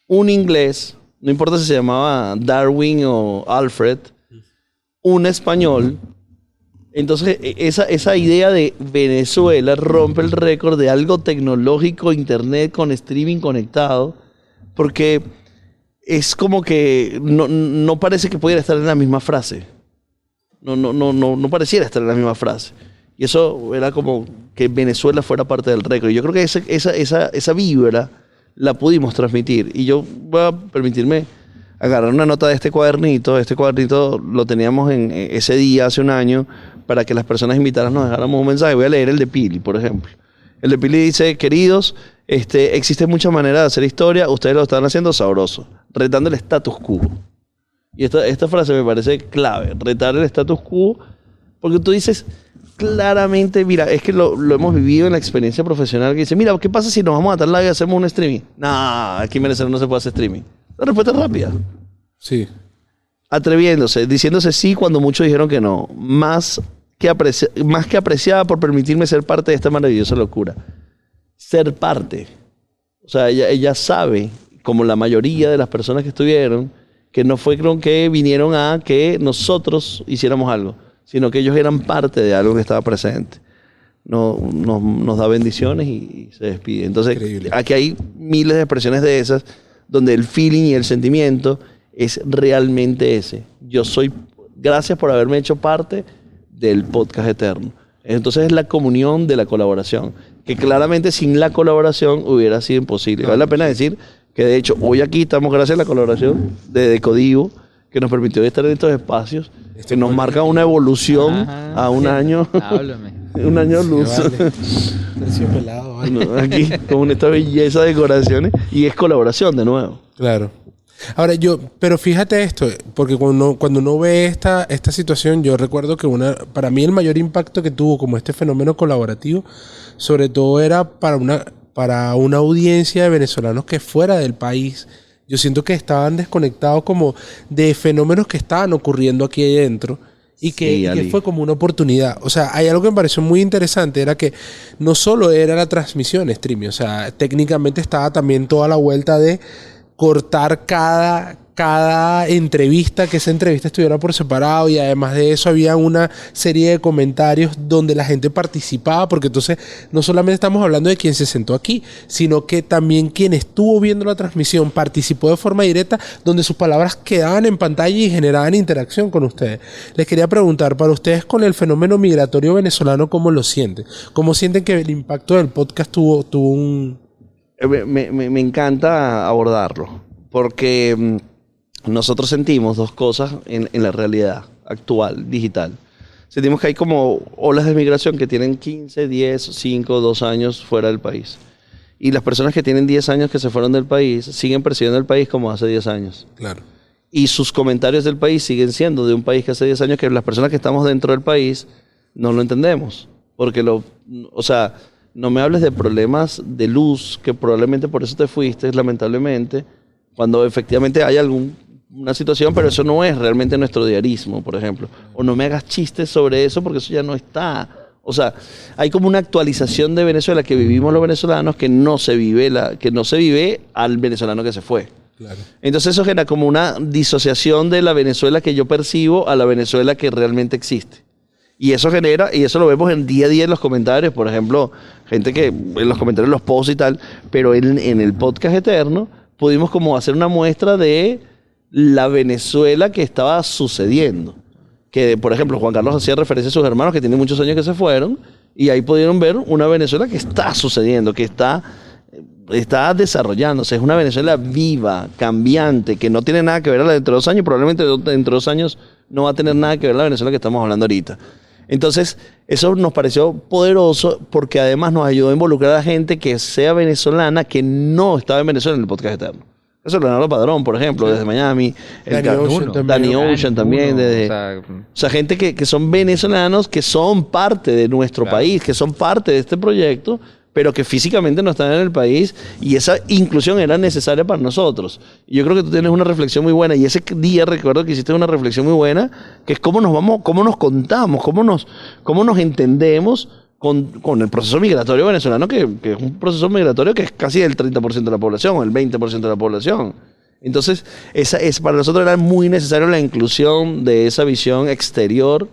un inglés, no importa si se llamaba Darwin o Alfred, un español. Entonces esa idea de Venezuela rompe el récord de algo tecnológico, internet con streaming conectado, porque es como que no parece que pudiera estar en la misma frase. No pareciera estar en la misma frase. Y eso era como que Venezuela fuera parte del récord. Y yo creo que esa vibra la pudimos transmitir. Y yo voy a permitirme agarrar una nota de este cuadernito. Este cuadernito lo teníamos en ese día, hace un año, para que las personas invitadas nos dejáramos un mensaje. Voy a leer el de Pili, por ejemplo. El de Pili dice, queridos, existen muchas maneras de hacer historia, ustedes lo están haciendo sabroso, retando el status quo. Y esta frase me parece clave, retar el status quo, porque tú dices claramente, mira, es que lo hemos vivido en la experiencia profesional, que dice, mira, ¿qué pasa si nos vamos a tal lado y hacemos un streaming? Nah, aquí en Venezuela no se puede hacer streaming. La respuesta es rápida. Sí. Atreviéndose, diciéndose sí cuando muchos dijeron que no, más que apreciada por permitirme ser parte de esta maravillosa locura. Ser parte. O sea, ella sabe, como la mayoría de las personas que estuvieron, que no fue que vinieron a que nosotros hiciéramos algo, sino que ellos eran parte de algo que estaba presente. Nos da bendiciones y se despide. Entonces, increíble. Aquí hay miles de expresiones de esas, donde el feeling y el sentimiento es realmente ese. Gracias por haberme hecho parte del podcast eterno. Entonces es la comunión de la colaboración, que claramente sin la colaboración hubiera sido imposible. Vale la pena decir que de hecho hoy aquí estamos gracias a la colaboración de Decodivo, que nos permitió estar en estos espacios, que nos marca una evolución a un año. Háblame. Un año luz. Vale. Pelado, vale. Aquí, con esta belleza de decoraciones, y es colaboración de nuevo. Claro. Ahora pero fíjate esto, porque cuando uno ve esta situación, yo recuerdo que para mí el mayor impacto que tuvo como este fenómeno colaborativo, sobre todo era para una audiencia de venezolanos que fuera del país, yo siento que estaban desconectados como de fenómenos que estaban ocurriendo aquí adentro y que fue como una oportunidad. O sea, hay algo que me pareció muy interesante, era que no solo era la transmisión streaming, o sea, técnicamente estaba también toda la vuelta de cortar cada entrevista, que esa entrevista estuviera por separado, y además de eso había una serie de comentarios donde la gente participaba, porque entonces no solamente estamos hablando de quien se sentó aquí, sino que también quien estuvo viendo la transmisión participó de forma directa, donde sus palabras quedaban en pantalla y generaban interacción con ustedes. Les quería preguntar, para ustedes con el fenómeno migratorio venezolano, ¿cómo lo sienten? ¿Cómo sienten que el impacto del podcast tuvo un... Me encanta abordarlo, porque nosotros sentimos dos cosas en la realidad actual, digital. Sentimos que hay como olas de migración que tienen 15, 10, 5, 2 años fuera del país. Y las personas que tienen 10 años que se fueron del país siguen percibiendo el país como hace 10 años. Claro. Y sus comentarios del país siguen siendo de un país que hace 10 años, que las personas que estamos dentro del país no lo entendemos. Porque no me hables de problemas de luz, que probablemente por eso te fuiste, lamentablemente, cuando efectivamente hay una situación, pero eso no es realmente nuestro diarismo, por ejemplo. O no me hagas chistes sobre eso, porque eso ya no está. O sea, hay como una actualización de Venezuela que vivimos los venezolanos que no se vive al venezolano que se fue. Claro. Entonces eso genera como una disociación de la Venezuela que yo percibo a la Venezuela que realmente existe. Y eso genera, y eso lo vemos en día a día en los comentarios, por ejemplo, gente que en los comentarios, los posts y tal, pero en el podcast eterno pudimos como hacer una muestra de la Venezuela que estaba sucediendo. Que, por ejemplo, Juan Carlos hacía referencia a sus hermanos que tienen muchos años que se fueron, y ahí pudieron ver una Venezuela que está sucediendo, que está desarrollándose. Es una Venezuela viva, cambiante, que no tiene nada que ver a la dentro de 2 años, probablemente dentro de 2 años no va a tener nada que ver a la Venezuela que estamos hablando ahorita. Entonces, eso nos pareció poderoso porque además nos ayudó a involucrar a la gente que sea venezolana que no estaba en Venezuela en el podcast eterno. Eso es Leonardo Padrón, por ejemplo, desde Miami. Danny Ocean también. O sea, gente que son venezolanos, que son parte de nuestro país, que son parte de este proyecto, pero que físicamente no están en el país, y esa inclusión era necesaria para nosotros. Y yo creo que tú tienes una reflexión muy buena, y ese día recuerdo que hiciste una reflexión muy buena, que es cómo nos contamos, cómo nos entendemos con el proceso migratorio venezolano, que es un proceso migratorio que es casi el 30% de la población, o el 20% de la población. Entonces, para nosotros era muy necesario la inclusión de esa visión exterior,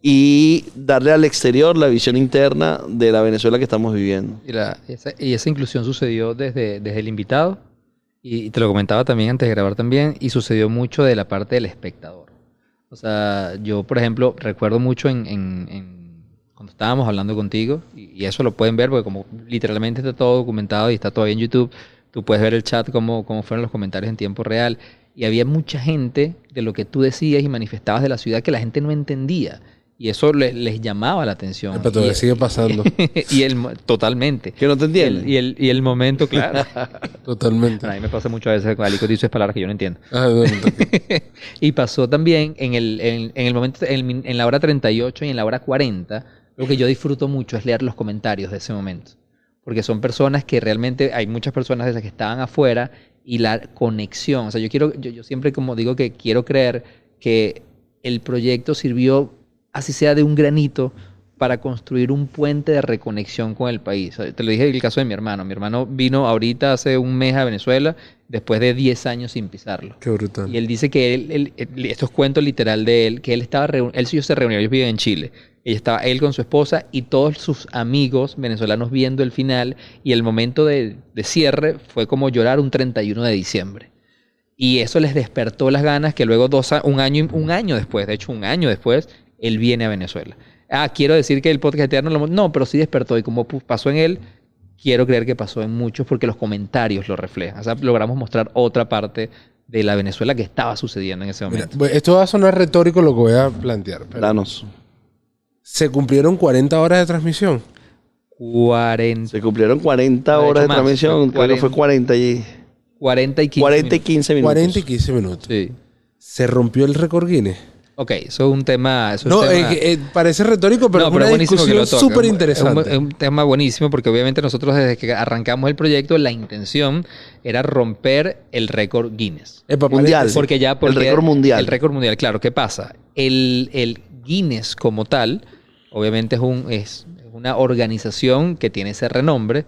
y darle al exterior la visión interna de la Venezuela que estamos viviendo. Y esa inclusión sucedió desde el invitado, y te lo comentaba también antes de grabar también, y sucedió mucho de la parte del espectador. O sea, yo, por ejemplo, recuerdo mucho cuando estábamos hablando contigo, y eso lo pueden ver porque como literalmente está todo documentado y está todavía en YouTube, tú puedes ver el chat, cómo fueron los comentarios en tiempo real, y había mucha gente de lo que tú decías y manifestabas de la ciudad que la gente no entendía. Y eso les llamaba la atención. Pero todavía sigue pasando. Totalmente. Que no te entienden. Y el momento, claro. Totalmente. A mí me pasa muchas veces con Alico dice palabras que yo no entiendo. No. Y pasó también en el momento, en la hora 38 y en la hora 40, lo que yo disfruto mucho es leer los comentarios de ese momento. Porque son personas que realmente, hay muchas personas de esas que estaban afuera y la conexión. O sea, yo siempre como digo que quiero creer que el proyecto sirvió, así sea de un granito, para construir un puente de reconexión con el país. Te lo dije en el caso de mi hermano. Mi hermano vino ahorita hace un mes a Venezuela después de 10 años sin pisarlo. Qué brutal. Y él dice que esto es cuento literal de él, que él y yo se reunieron, ellos viven en Chile. Estaba él con su esposa y todos sus amigos venezolanos viendo el final, y el momento de cierre fue como llorar un 31 de diciembre. Y eso les despertó las ganas que luego un año después, de hecho un año después, él viene a Venezuela. Quiero decir que el podcast eterno, no, pero sí despertó, y como pasó en él, quiero creer que pasó en muchos porque los comentarios lo reflejan. O sea, logramos mostrar otra parte de la Venezuela que estaba sucediendo en ese momento. Mira, esto va a sonar retórico lo que voy a plantear. Danos. ¿Se cumplieron 40 horas de transmisión? 40. Se cumplieron 40 horas de más, transmisión, creo que fue 40 y 40 y 15 40 y 15 minutos. 40 y 15 minutos. Sí. ¿Se rompió el récord Guinness? Ok, eso es un tema... Parece retórico, pero es una discusión súper interesante. Es un tema buenísimo porque obviamente nosotros desde que arrancamos el proyecto la intención era romper el récord Guinness. Mundial. El récord mundial. El récord mundial, claro. ¿Qué pasa? El Guinness como tal, obviamente es una organización que tiene ese renombre,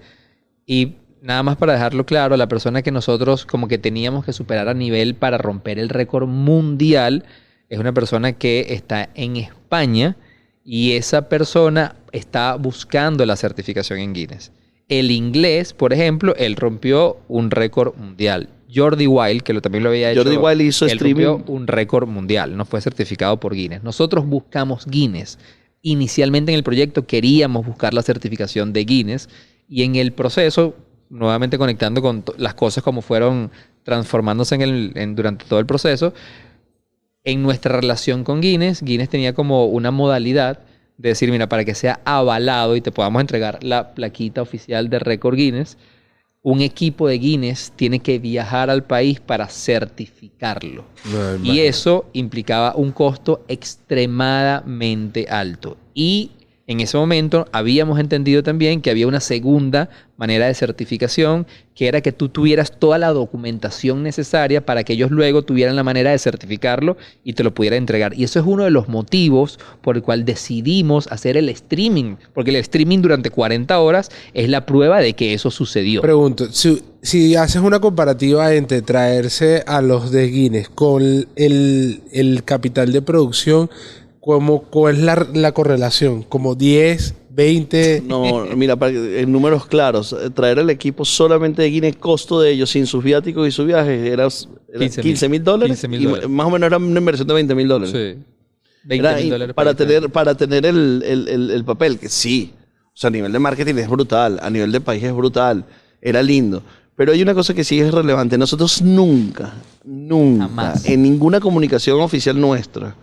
y nada más para dejarlo claro, la persona que nosotros como que teníamos que superar a nivel para romper el récord mundial es una persona que está en España, y esa persona está buscando la certificación en Guinness. El inglés, por ejemplo, él rompió un récord mundial. Jordi Wild, que también lo había hecho, Jordi Wild hizo streaming. Rompió un récord mundial, no fue certificado por Guinness. Nosotros buscamos Guinness. Inicialmente en el proyecto queríamos buscar la certificación de Guinness, y en el proceso, nuevamente conectando con las cosas como fueron transformándose durante todo el proceso, en nuestra relación con Guinness tenía como una modalidad de decir, mira, para que sea avalado y te podamos entregar la plaquita oficial de récord Guinness, un equipo de Guinness tiene que viajar al país para certificarlo. Y eso implicaba un costo extremadamente alto. Y en ese momento habíamos entendido también que había una segunda manera de certificación, que era que tú tuvieras toda la documentación necesaria para que ellos luego tuvieran la manera de certificarlo y te lo pudieran entregar. Y eso es uno de los motivos por el cual decidimos hacer el streaming, porque el streaming durante 40 horas es la prueba de que eso sucedió. Pregunto, si haces una comparativa entre traerse a los de Guinness con el capital de producción, ¿cuál es la correlación? ¿Como 10, 20? No, mira, en números claros, traer el equipo solamente de Guinness, costo de ellos, sin sus viáticos y sus viajes, era $15,000. Más o menos era una inversión de $20,000. Sí. $20,000 para tener el papel, que sí. O sea, a nivel de marketing es brutal, a nivel de país es brutal, era lindo. Pero hay una cosa que sí es relevante. Nosotros nunca, jamás, en ninguna comunicación oficial nuestra,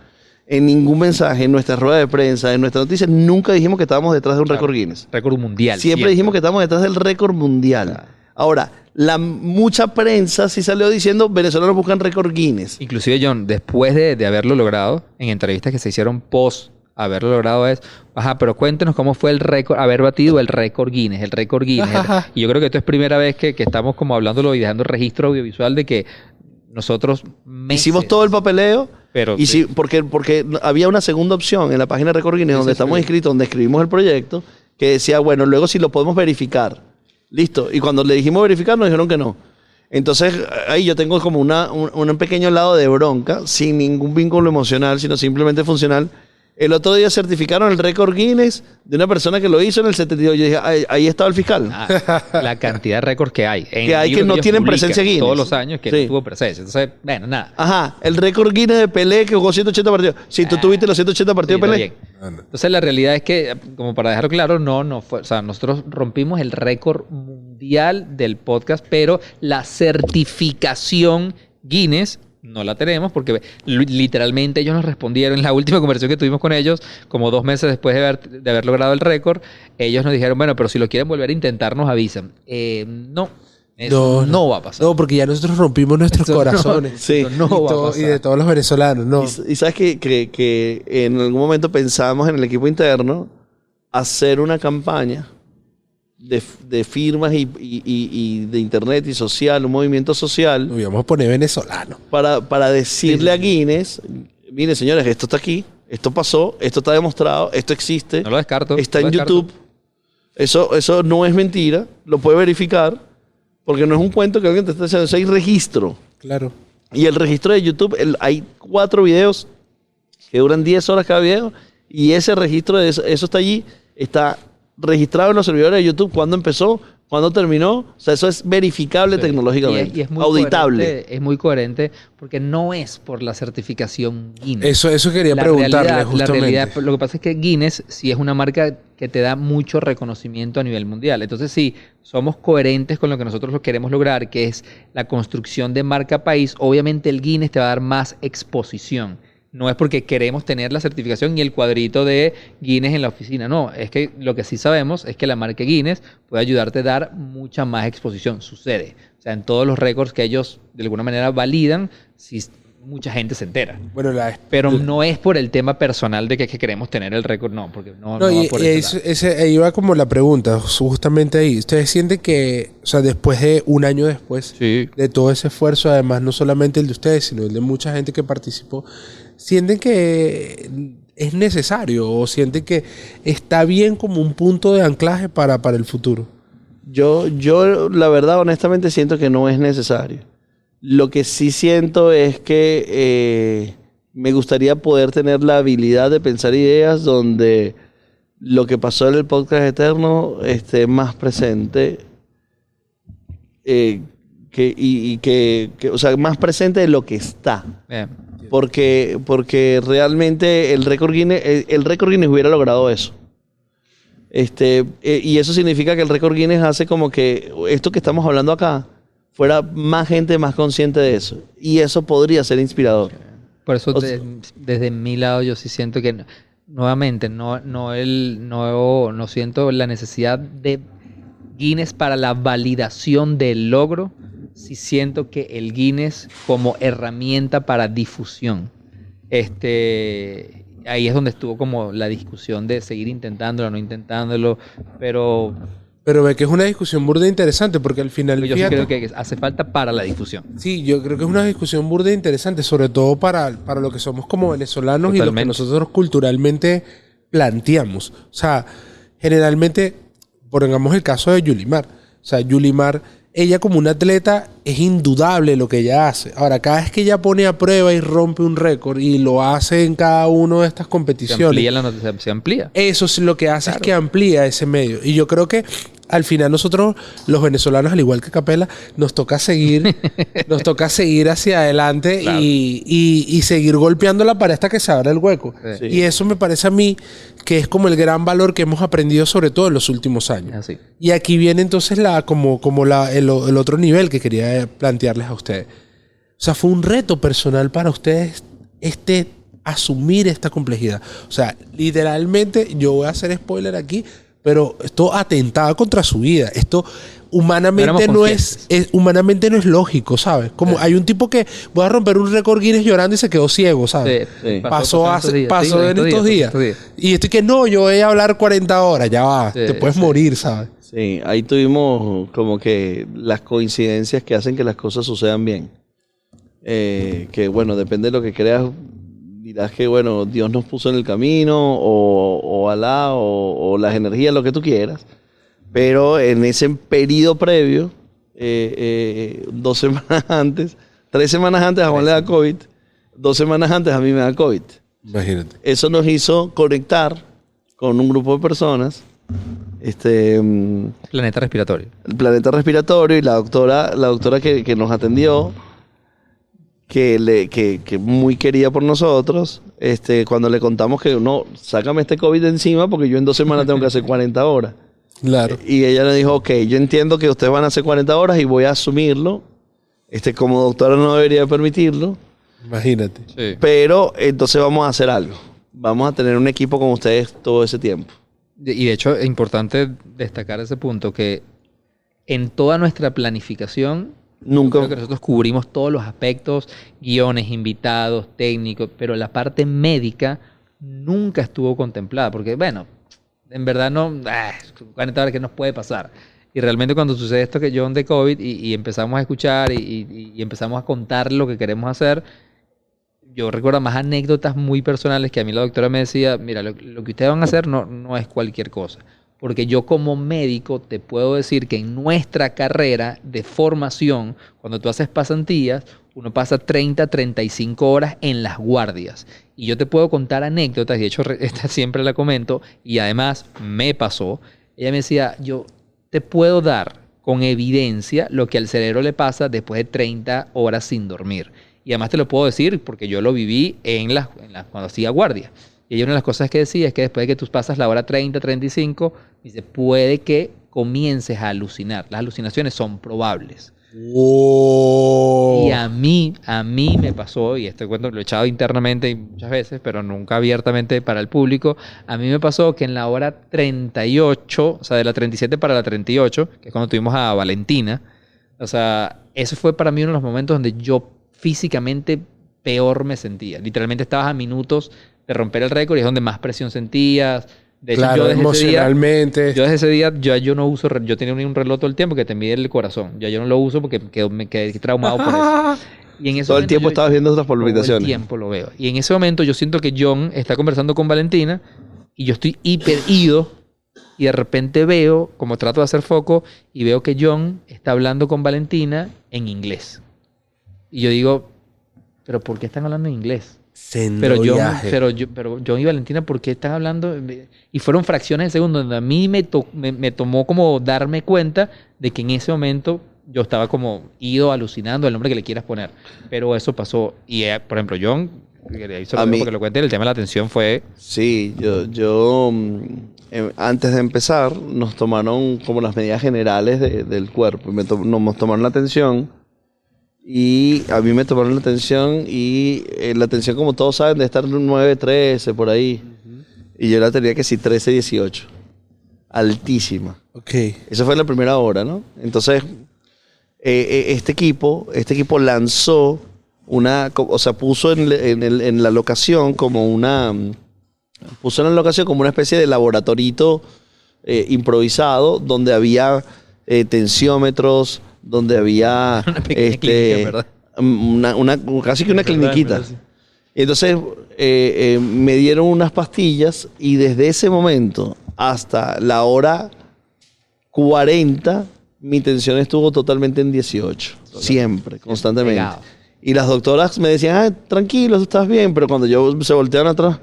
en ningún mensaje, en nuestra rueda de prensa, en nuestras noticias, nunca dijimos que estábamos detrás de un récord Guinness. Récord mundial. Siempre dijimos que estábamos detrás del récord mundial. Claro. Ahora, mucha prensa sí salió diciendo venezolanos buscan récord Guinness. Inclusive, John, después de haberlo logrado, en entrevistas que se hicieron post haberlo logrado pero cuéntenos cómo fue el récord, haber batido el récord Guinness. Y yo creo que esto es primera vez que estamos como hablándolo y dejando registro audiovisual de que nosotros hicimos todo el papeleo. Pero y sí, porque había una segunda opción en la página de Récord Guinness, donde estamos inscritos, donde escribimos el proyecto, que decía, bueno, luego si lo podemos verificar. Listo. Y cuando le dijimos verificar, nos dijeron que no. Entonces, ahí yo tengo como un pequeño lado de bronca, sin ningún vínculo emocional, sino simplemente funcional. El otro día certificaron el récord Guinness de una persona que lo hizo en el 72. Yo dije, ahí estaba el fiscal. La cantidad de récords que hay. Que no tienen presencia Guinness. Todos los años que no tuvo presencia. Entonces, bueno, nada. Ajá, el récord Guinness de Pelé que jugó 180 partidos. Si tú tuviste los 180 partidos de Pelé. Entonces, la realidad es que, como para dejarlo claro, no fue. O sea, nosotros rompimos el récord mundial del podcast, pero la certificación Guinness no la tenemos porque literalmente ellos nos respondieron en la última conversación que tuvimos con ellos, como 2 meses después de haber logrado el récord. Ellos nos dijeron, bueno, pero si lo quieren volver a intentar, nos avisan. No. Eso no va a pasar. No, porque ya nosotros rompimos nuestros corazones. Sí. No va a pasar. Y de todos los venezolanos, no. Y sabes que en algún momento pensamos en el equipo interno hacer una campaña de firmas y de internet y social, un movimiento social. Nos íbamos a poner venezolano. Para decirle a Guinness, mire señores, esto está aquí, esto pasó, esto está demostrado, esto existe. No lo descarto. Está en YouTube. Eso no es mentira, lo puede verificar. Porque no es un cuento que alguien te está diciendo, eso hay registro. Claro. Y el registro de YouTube, hay 4 videos que duran 10 horas cada video. Y ese registro, eso está allí, está registrado en los servidores de YouTube. ¿Cuándo empezó? ¿Cuándo terminó? O sea, eso es verificable tecnológicamente. Y es muy auditable. Coherente, es muy coherente porque no es por la certificación Guinness. Eso quería preguntarle justamente. La realidad, lo que pasa es que Guinness sí es una marca que te da mucho reconocimiento a nivel mundial. Entonces, sí, somos coherentes con lo que nosotros queremos lograr, que es la construcción de marca país. Obviamente el Guinness te va a dar más exposición. No es porque queremos tener la certificación y el cuadrito de Guinness en la oficina. No, es que lo que sí sabemos es que la marca Guinness puede ayudarte a dar mucha más exposición. Sucede. O sea, en todos los récords que ellos de alguna manera validan, sí, mucha gente se entera. Bueno, pero no es por el tema personal de que queremos tener el récord, no, porque no va por ahí va como la pregunta, justamente ahí. ¿Ustedes sienten que, o sea, después de un año después de todo ese esfuerzo, además no solamente el de ustedes, sino el de mucha gente que participó, sienten que es necesario o sienten que está bien como un punto de anclaje para el futuro? Yo la verdad, honestamente, siento que no es necesario. Lo que sí siento es que me gustaría poder tener la habilidad de pensar ideas donde lo que pasó en el podcast eterno esté más presente, o sea, más presente de lo que está. Porque realmente el récord Guinness hubiera logrado eso. Y eso significa que el récord Guinness hace como que esto que estamos hablando acá fuera más gente más consciente de eso. Y eso podría ser inspirador. Por eso desde mi lado yo sí siento que nuevamente no siento la necesidad de Guinness para la validación del logro. Sí siento que el Guinness como herramienta para difusión. Ahí es donde estuvo como la discusión de seguir intentándolo o no intentándolo, pero ve que es una discusión burda interesante porque al final... Yo sí creo que hace falta para la discusión. Sí, yo creo que es una discusión burda interesante, sobre todo para lo que somos como venezolanos. Totalmente. Y lo que nosotros culturalmente planteamos. O sea, generalmente, pongamos el caso de Yulimar. O sea, Yulimar, ella como una atleta, es indudable lo que ella hace. Ahora, cada vez que ella pone a prueba y rompe un récord y lo hace en cada una de estas competiciones... Se amplía. Eso es lo que hace, claro, es que amplía ese medio. Y yo creo que al final nosotros, los venezolanos, al igual que Capela, nos toca seguir hacia adelante, claro, y seguir golpeando la pared hasta que se abra el hueco. Sí. Y eso me parece a mí que es como el gran valor que hemos aprendido sobre todo en los últimos años. Así. Y aquí viene entonces el otro nivel que quería plantearles a ustedes. O sea, fue un reto personal para ustedes asumir esta complejidad. O sea, literalmente, yo voy a hacer spoiler aquí, pero esto atentaba contra su vida. Esto humanamente no es lógico, ¿sabes? Como hay un tipo que voy a romper un récord Guinness llorando y se quedó ciego, ¿sabes? Sí. Pasó en estos días. Y estoy que no, yo voy a hablar 40 horas, ya va, te puedes morir, ¿sabes? Sí, ahí tuvimos como que las coincidencias que hacen que las cosas sucedan bien. Que bueno, depende de lo que creas. Dirás que, bueno, Dios nos puso en el camino, o Alá, o las energías, lo que tú quieras. Pero en ese periodo previo, 2 semanas antes, 3 semanas antes a Juan le da COVID, 2 semanas antes a mí me da COVID. Imagínate. Eso nos hizo conectar con un grupo de personas. Planeta respiratorio. El planeta respiratorio y la doctora que nos atendió, que muy querida por nosotros, cuando le contamos que no, sácame este COVID de encima porque yo en 2 semanas tengo que hacer 40 horas. Claro. Y ella le dijo, ok, yo entiendo que ustedes van a hacer 40 horas y voy a asumirlo. Como doctora no debería permitirlo, Imagínate. Sí. Pero entonces vamos a hacer algo. Vamos a tener un equipo con ustedes todo ese tiempo. Y de hecho es importante destacar ese punto, que en toda nuestra planificación, Nunca. creo que nosotros cubrimos todos los aspectos, guiones, invitados, técnicos, pero la parte médica nunca estuvo contemplada, porque bueno, en verdad no, 40 horas que nos puede pasar. Y realmente cuando sucede esto que John de COVID y empezamos a escuchar y empezamos a contar lo que queremos hacer, yo recuerdo más anécdotas muy personales que a mí la doctora me decía, mira, lo que ustedes van a hacer no es cualquier cosa. Porque yo como médico te puedo decir que en nuestra carrera de formación, cuando tú haces pasantías, uno pasa 30, 35 horas en las guardias. Y yo te puedo contar anécdotas, y de hecho esta siempre la comento, y además me pasó. Ella me decía, yo te puedo dar con evidencia lo que al cerebro le pasa después de 30 horas sin dormir. Y además te lo puedo decir porque yo lo viví cuando hacía guardia. Y una de las cosas que decía es que después de que tú pasas la hora 30, 35, dice, puede que comiences a alucinar. Las alucinaciones son probables. Wow. Y a mí me pasó, y este cuento lo he echado internamente muchas veces, pero nunca abiertamente para el público. A mí me pasó que en la hora 38, o sea, de la 37 para la 38, que es cuando tuvimos a Valentina, o sea, eso fue para mí uno de los momentos donde yo físicamente peor me sentía. Literalmente estabas a minutos de romper el récord y es donde más presión sentías. De hecho, Claro, emocionalmente. Yo desde ese día, yo no uso, yo tenía un reloj todo el tiempo que te mide el corazón. Ya yo no lo uso porque me quedé traumado por eso. Y en ese Todo el momento tiempo estabas viendo otras todo palpitaciones. el tiempo lo veo. Y en ese momento yo siento que John está conversando con Valentina y yo estoy hiper ido y de repente veo, como trato de hacer foco, y veo que John está hablando con Valentina en inglés. Y yo digo, ¿pero por qué están hablando en inglés? Pero John y Valentina, ¿por qué están hablando? Y fueron fracciones de segundo donde a mí me tomó como darme cuenta de que en ese momento yo estaba como ido, alucinando, el nombre que le quieras poner. Pero eso pasó. Y, por ejemplo, John, porque lo cuente, el tema de la atención fue... Sí, yo antes de empezar nos tomaron como las medidas generales del cuerpo. Nos tomaron la atención. Y a mí me tomaron la atención y la atención, como todos saben, de estar 9, 13, por ahí. Y yo la tenía que sí 13, 18. Altísima. Ok. Esa fue la primera hora, ¿no? Entonces, este equipo lanzó puso en la locación como una especie de laboratorito improvisado donde había tensiómetros, donde había Una pequeña clínica, ¿verdad? casi que una cliniquita. Y entonces me dieron unas pastillas y desde ese momento hasta la hora 40 mi tensión estuvo totalmente en 18. Siempre, constantemente. Pegado. Y las doctoras me decían, tranquilo, tú estás bien, pero cuando se volteaban atrás,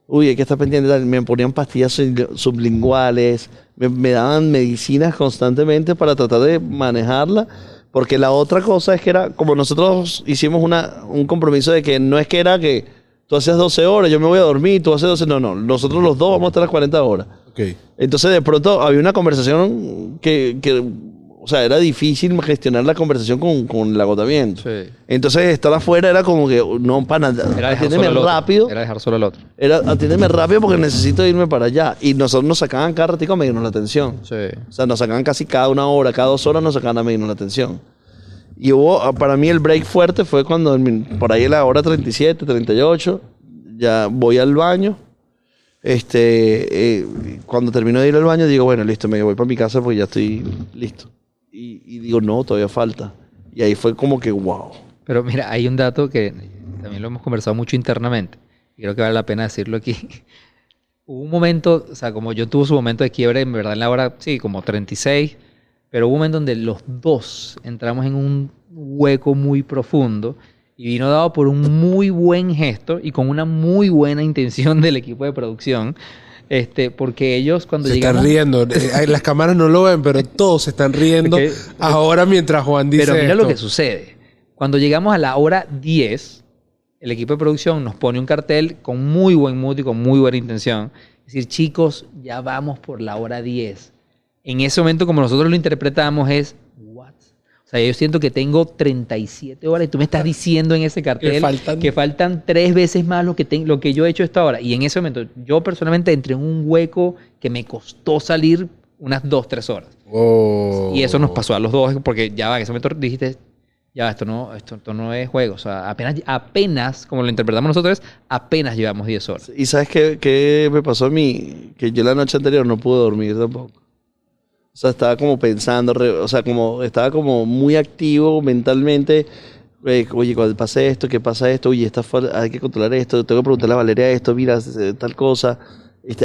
uy, hay que estar pendiente. Me ponían pastillas sublinguales, me daban medicinas constantemente para tratar de manejarla, porque la otra cosa es que era, como nosotros hicimos un compromiso de que no es que era que tú hacías 12 horas, yo me voy a dormir, tú haces 12, no, nosotros los dos vamos a estar las 40 horas. Okay. Entonces de pronto había una conversación que o sea, era difícil gestionar la conversación con el agotamiento. Sí. Entonces estar afuera era como que, no, pana, atiéndeme rápido. Era dejar solo al otro. Atiéndeme rápido porque necesito irme para allá. Y nosotros nos sacaban cada ratico a medirnos la atención. Sí. O sea, nos sacaban casi cada una hora, cada 2 horas nos sacaban a medirnos la atención. Y para mí el break fuerte fue cuando por ahí a la hora 37, 38, ya voy al baño. Cuando termino de ir al baño digo, bueno, listo, me voy para mi casa porque ya estoy listo. Y digo, no, todavía falta. Y ahí fue como que, wow. Pero mira, hay un dato que también lo hemos conversado mucho internamente. Y creo que vale la pena decirlo aquí. Hubo un momento, o sea, como yo tuve su momento de quiebre, en verdad, en la hora, sí, como 36. Pero hubo un momento donde los dos entramos en un hueco muy profundo. Y vino dado por un muy buen gesto y con una muy buena intención del equipo de producción. Porque ellos cuando llegamos... Se están riendo. Las cámaras no lo ven, pero todos se están riendo ahora mientras Juan dice Pero mira esto. lo que sucede. Cuando llegamos a la hora 10, el equipo de producción nos pone un cartel con muy buen mood y con muy buena intención. Es decir, chicos, ya vamos por la hora 10. En ese momento, como nosotros lo interpretamos, es... ¿What? O sea, yo siento que tengo 37 horas y tú me estás diciendo en ese cartel que faltan 3 veces más lo que yo he hecho hasta ahora. Y en ese momento, yo personalmente entré en un hueco que me costó salir unas 2-3 horas. Oh. Y eso nos pasó a los dos, porque ya en ese momento dijiste, ya, esto no es juego. O sea, apenas, como lo interpretamos nosotros, apenas llevamos 10 horas. ¿Y sabes qué me pasó a mí? Que yo la noche anterior no pude dormir tampoco. O sea, estaba como pensando, estaba como muy activo mentalmente. Oye, cuando pase esto, ¿qué pasa esto? Oye, hay que controlar esto, tengo que preguntarle a Valeria esto, mira, tal cosa.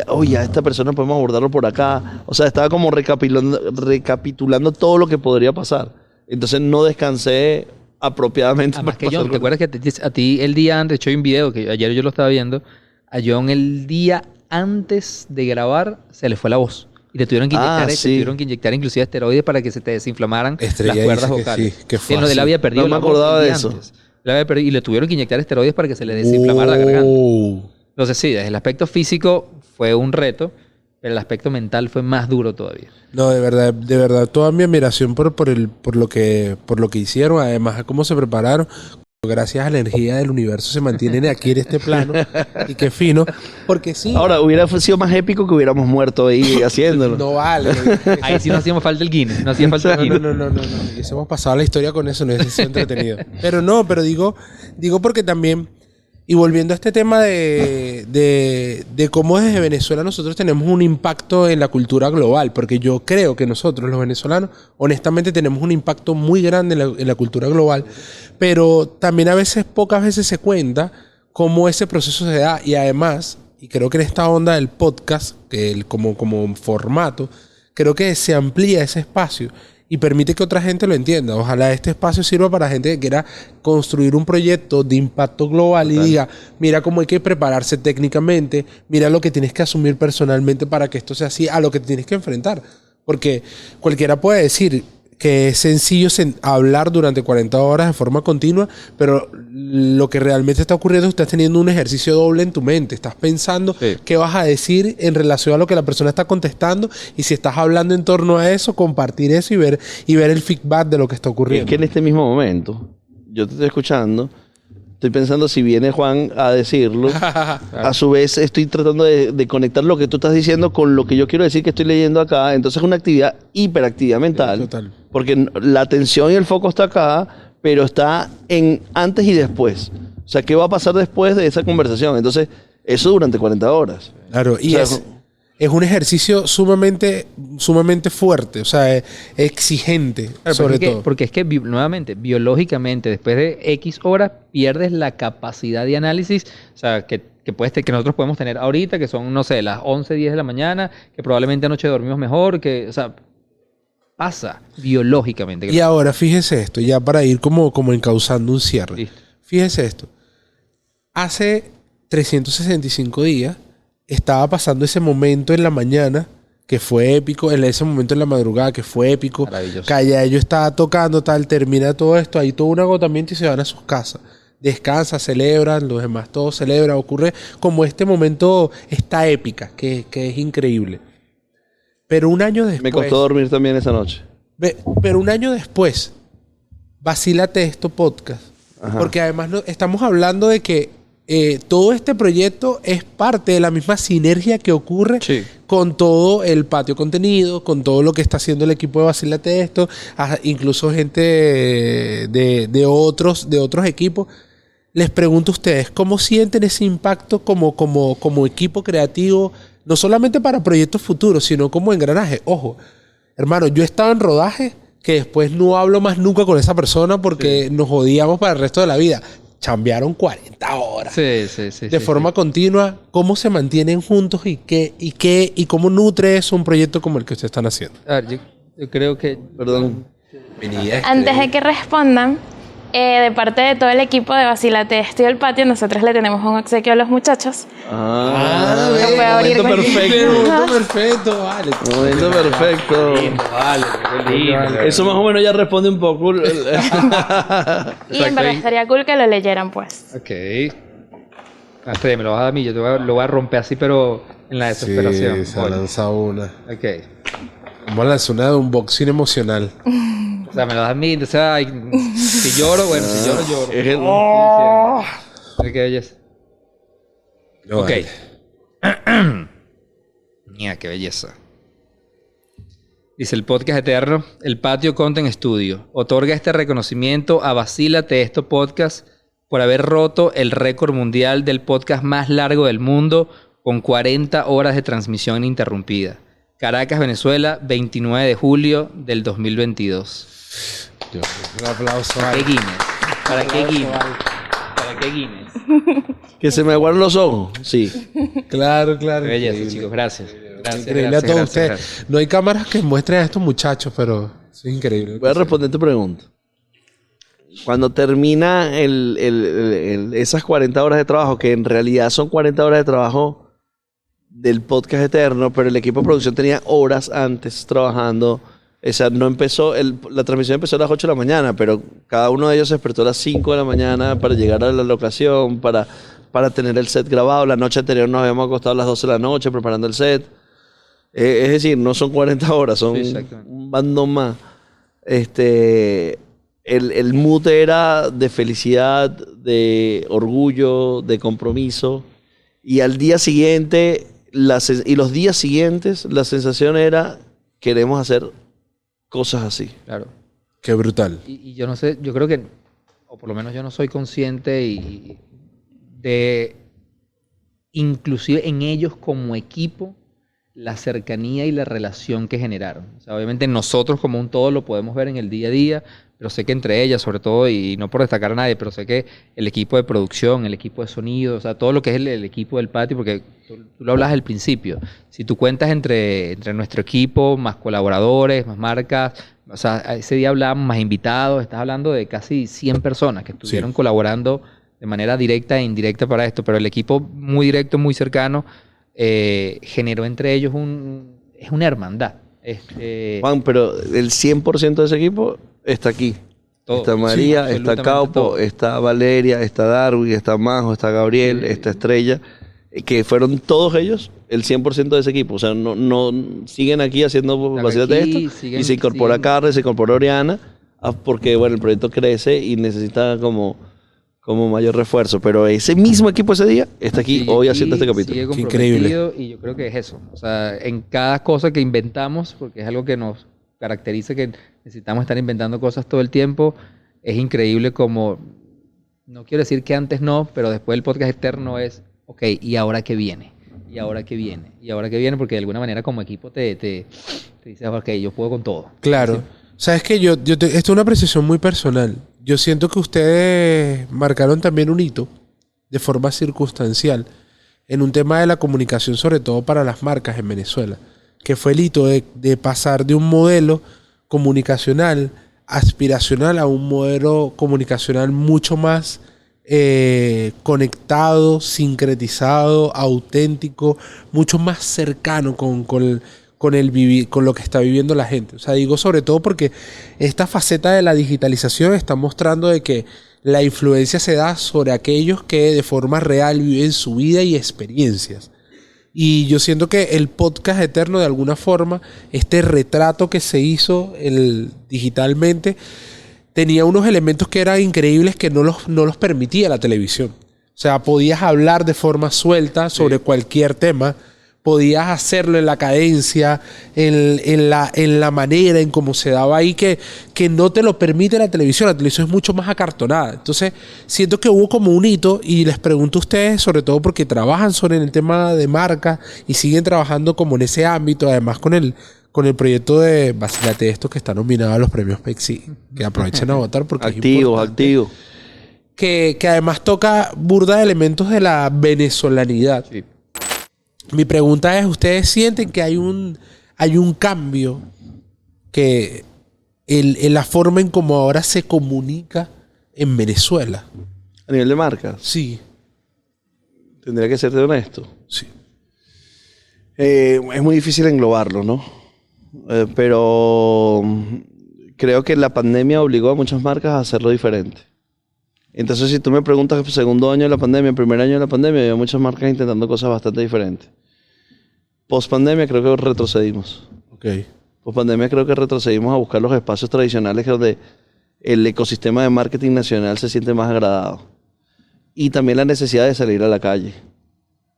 Oye, a esta persona podemos abordarlo por acá. O sea, estaba como recapitulando todo lo que podría pasar. Entonces no descansé apropiadamente. Además que John, ¿te acuerdas que a ti el día antes, hecho un video que ayer yo lo estaba viendo, a John el día antes de grabar se le fue la voz? Y te tuvieron que inyectar inclusive esteroides para que se te desinflamaran las cuerdas vocales. Sí, qué fácil. Él había perdido la voz. No me acordaba de eso. Y le tuvieron que inyectar esteroides para que se le desinflamara la garganta. Entonces sí, desde el aspecto físico fue un reto, pero el aspecto mental fue más duro todavía. No, de verdad, toda mi admiración por lo que hicieron, además a cómo se prepararon. Gracias a la energía del universo se mantienen aquí en este plano. Y qué fino. Porque sí. Ahora, hubiera sido más épico que hubiéramos muerto ahí haciéndolo. No vale. Ahí sí no hacíamos falta el Guinness. No hacía falta el Guinness. No. Y eso hemos pasado la historia con eso, no es sido entretenido. Pero digo porque también, y volviendo a este tema de cómo desde Venezuela nosotros tenemos un impacto en la cultura global, porque yo creo que nosotros, los venezolanos, honestamente tenemos un impacto muy grande en la cultura global, pero también pocas veces se cuenta cómo ese proceso se da, y además, y creo que en esta onda del podcast, como formato, creo que se amplía ese espacio y permite que otra gente lo entienda. Ojalá este espacio sirva para gente que quiera construir un proyecto de impacto global. Total. Y diga, mira cómo hay que prepararse técnicamente, mira lo que tienes que asumir personalmente para que esto sea así, a lo que te tienes que enfrentar. Porque cualquiera puede decir que es sencillo hablar durante 40 horas de forma continua, pero lo que realmente está ocurriendo es que estás teniendo un ejercicio doble en tu mente. Estás pensando qué vas a decir en relación a lo que la persona está contestando, y si estás hablando en torno a eso, compartir eso y ver el feedback de lo que está ocurriendo. Es que en este mismo momento, yo te estoy escuchando, estoy pensando si viene Juan a decirlo. A su vez estoy tratando de conectar lo que tú estás diciendo con lo que yo quiero decir que estoy leyendo acá. Entonces es una hiperactividad mental. Total. Porque la atención y el foco está acá, pero está en antes y después. O sea, ¿qué va a pasar después de esa conversación? Entonces, eso durante 40 horas. Claro, y es un ejercicio sumamente fuerte, o sea, exigente, sobre todo. Porque es que, nuevamente, biológicamente, después de X horas, pierdes la capacidad de análisis, o sea, que nosotros podemos tener ahorita, que son, no sé, las 11, 10 de la mañana, que probablemente anoche dormimos mejor, o sea, pasa biológicamente. Y ahora, fíjese esto, ya para ir como encauzando un cierre. Listo. Fíjese esto. Hace 365 días estaba pasando ese momento en la mañana que fue épico, en ese momento en la madrugada que fue épico. Maravilloso. Callallo estaba tocando, termina todo esto, hay todo un agotamiento y se van a sus casas. Descansa, celebran, los demás todos celebran. Ocurre como este momento, esta épica, que es increíble. Pero un año después... Me costó dormir también esa noche. Pero un año después, Vacílate Esto podcast. Ajá. Porque además estamos hablando de que todo este proyecto es parte de la misma sinergia que ocurre con todo el patio contenido, con todo lo que está haciendo el equipo de Vacílate Esto, incluso gente de otros equipos. Les pregunto a ustedes, ¿cómo sienten ese impacto como equipo creativo? No solamente para proyectos futuros, sino como engranaje. Ojo, hermano, yo estaba en rodaje que después no hablo más nunca con esa persona porque nos odiamos para el resto de la vida. Chambearon 40 horas. De forma continua. ¿Cómo se mantienen juntos y cómo nutre eso un proyecto como el que ustedes están haciendo? A ver, yo creo que... Perdón. Antes de que respondan, de parte de todo el equipo de Vacílate Esto y el patio, nosotros le tenemos un obsequio a los muchachos. Momento perfecto, vale. Momento perfecto. Vale. Eso más o menos ya responde un poco. Y en verdad estaría cool que lo leyeran, pues. Ok. Me lo vas a dar a mí, yo lo voy a romper así, pero en la desesperación. Sí, se ha lanzado una. Ok. Vamos a lanzar una de unboxing emocional. sea, me lo das a mí, entonces, ay, si lloro, bueno, si lloro, lloro. Es el- Mira qué belleza. No, Ok. vale. Mira, qué belleza. Dice el podcast eterno, el Patio Content Studio otorga este reconocimiento a Vacílate Esto Podcast por haber roto el récord mundial del podcast más largo del mundo con 40 horas de transmisión ininterrumpida. Caracas, Venezuela, 29 de julio del 2022. Un aplauso. ¿Para qué Vale. Guinness? ¿Para qué Guinness? ¿Para qué Guinness? Que se me aguaron los ojos. Sí. Claro, claro. Qué belleza, Increíble. chicos. Gracias. Gracias, Increíble gracias, a todos gracias, ustedes. gracias. No hay cámaras que muestren a estos muchachos, pero es increíble. Voy a responder tu pregunta. Cuando termina esas 40 horas de trabajo, que en realidad son 40 horas de trabajo del podcast eterno, pero el equipo de producción tenía horas antes trabajando. O sea, no empezó, la transmisión empezó a las 8 de la mañana, pero cada uno de ellos se despertó a las 5 de la mañana para llegar a la locación, para tener el set grabado. La noche anterior nos habíamos acostado a las 12 de la noche preparando el set. Es decir, no son 40 horas, son Sí, exactamente. un bando más. El mood era de felicidad, de orgullo, de compromiso. Y al día siguiente, y los días siguientes, la sensación era, queremos hacer cosas así. Claro. Qué brutal. Y yo no sé, yo creo que, o por lo menos yo no soy consciente de, inclusive en ellos como equipo, la cercanía y la relación que generaron. O sea, obviamente nosotros como un todo lo podemos ver en el día a día, pero sé que entre ellas, sobre todo, y no por destacar a nadie, pero sé que el equipo de producción, el equipo de sonido, o sea, todo lo que es el equipo del patio, porque tú lo hablas al principio, si tú cuentas entre nuestro equipo, más colaboradores, más marcas, o sea, ese día hablábamos más invitados, estás hablando de casi 100 personas que estuvieron colaborando de manera directa e indirecta para esto, pero el equipo muy directo, muy cercano, generó entre ellos es una hermandad. Juan, pero el 100% de ese equipo está aquí. Todo. Está Sí, María, está absolutamente Caupo, todo. está Valeria, está Darwin, está Majo, está Gabriel, está Estrella, que fueron todos ellos el 100% de ese equipo. O sea, no siguen aquí haciendo Vacílate aquí, Esto, siguen- y se incorpora siguen- Carles, se incorpora Oriana, porque bueno, el proyecto crece y necesita como mayor refuerzo. Pero ese mismo equipo ese día está aquí Sigue hoy aquí, haciendo este capítulo. sigue Qué increíble. comprometido, y yo creo que es eso. O sea, en cada cosa que inventamos, porque es algo que nos caracteriza, que necesitamos estar inventando cosas todo el tiempo, es increíble como, no quiero decir que antes no, pero después del podcast eterno es, ok, ¿y ahora qué viene? ¿Y ahora qué viene? ¿Y ahora qué viene? Porque de alguna manera como equipo te dices, ok, yo puedo con todo. Claro. Sabes que esto es una apreciación muy personal. Yo siento que ustedes marcaron también un hito de forma circunstancial en un tema de la comunicación, sobre todo para las marcas en Venezuela, que fue el hito de pasar de un modelo comunicacional aspiracional a un modelo comunicacional mucho más conectado, sincretizado, auténtico, mucho más cercano con lo que está viviendo la gente. O sea, digo sobre todo porque esta faceta de la digitalización está mostrando de que la influencia se da sobre aquellos que de forma real viven su vida y experiencias. Y yo siento que el podcast eterno, de alguna forma, este retrato que se hizo digitalmente, tenía unos elementos que eran increíbles que no los permitía la televisión. O sea, podías hablar de forma suelta sobre cualquier tema, podías hacerlo en la cadencia, en la manera en cómo se daba ahí, que no te lo permite la televisión. La televisión es mucho más acartonada. Entonces, siento que hubo como un hito, y les pregunto a ustedes, sobre todo porque trabajan sobre el tema de marca y siguen trabajando como en ese ámbito, además con el proyecto de Vacílate Esto, que está nominado a los premios Pexi, que aprovechen a votar porque es importante. Activos. Que además toca burda de elementos de la venezolanidad. Sí. Mi pregunta es, ¿ustedes sienten que hay un cambio que en la forma en cómo ahora se comunica en Venezuela? A nivel de marcas, Sí, tendría que serte honesto. sí. Es muy difícil englobarlo, ¿no? Pero creo que la pandemia obligó a muchas marcas a hacerlo diferente. Entonces, si tú me preguntas el segundo año de la pandemia, el primer año de la pandemia, había muchas marcas intentando cosas bastante diferentes. Post pandemia creo que retrocedimos. Ok. Post pandemia creo que retrocedimos a buscar los espacios tradicionales donde el ecosistema de marketing nacional se siente más agradado. Y también la necesidad de salir a la calle.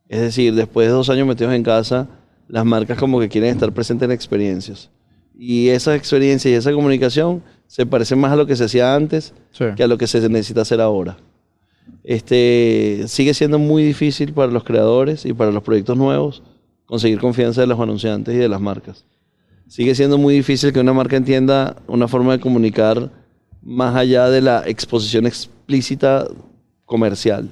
Es decir, después de 2 años metidos en casa, las marcas como que quieren estar presentes en experiencias. Y esas experiencias y esa comunicación se parecen más a lo que se hacía antes que a lo que se necesita hacer ahora. Sigue siendo muy difícil para los creadores y para los proyectos nuevos conseguir confianza de los anunciantes y de las marcas. Sigue siendo muy difícil que una marca entienda una forma de comunicar más allá de la exposición explícita comercial.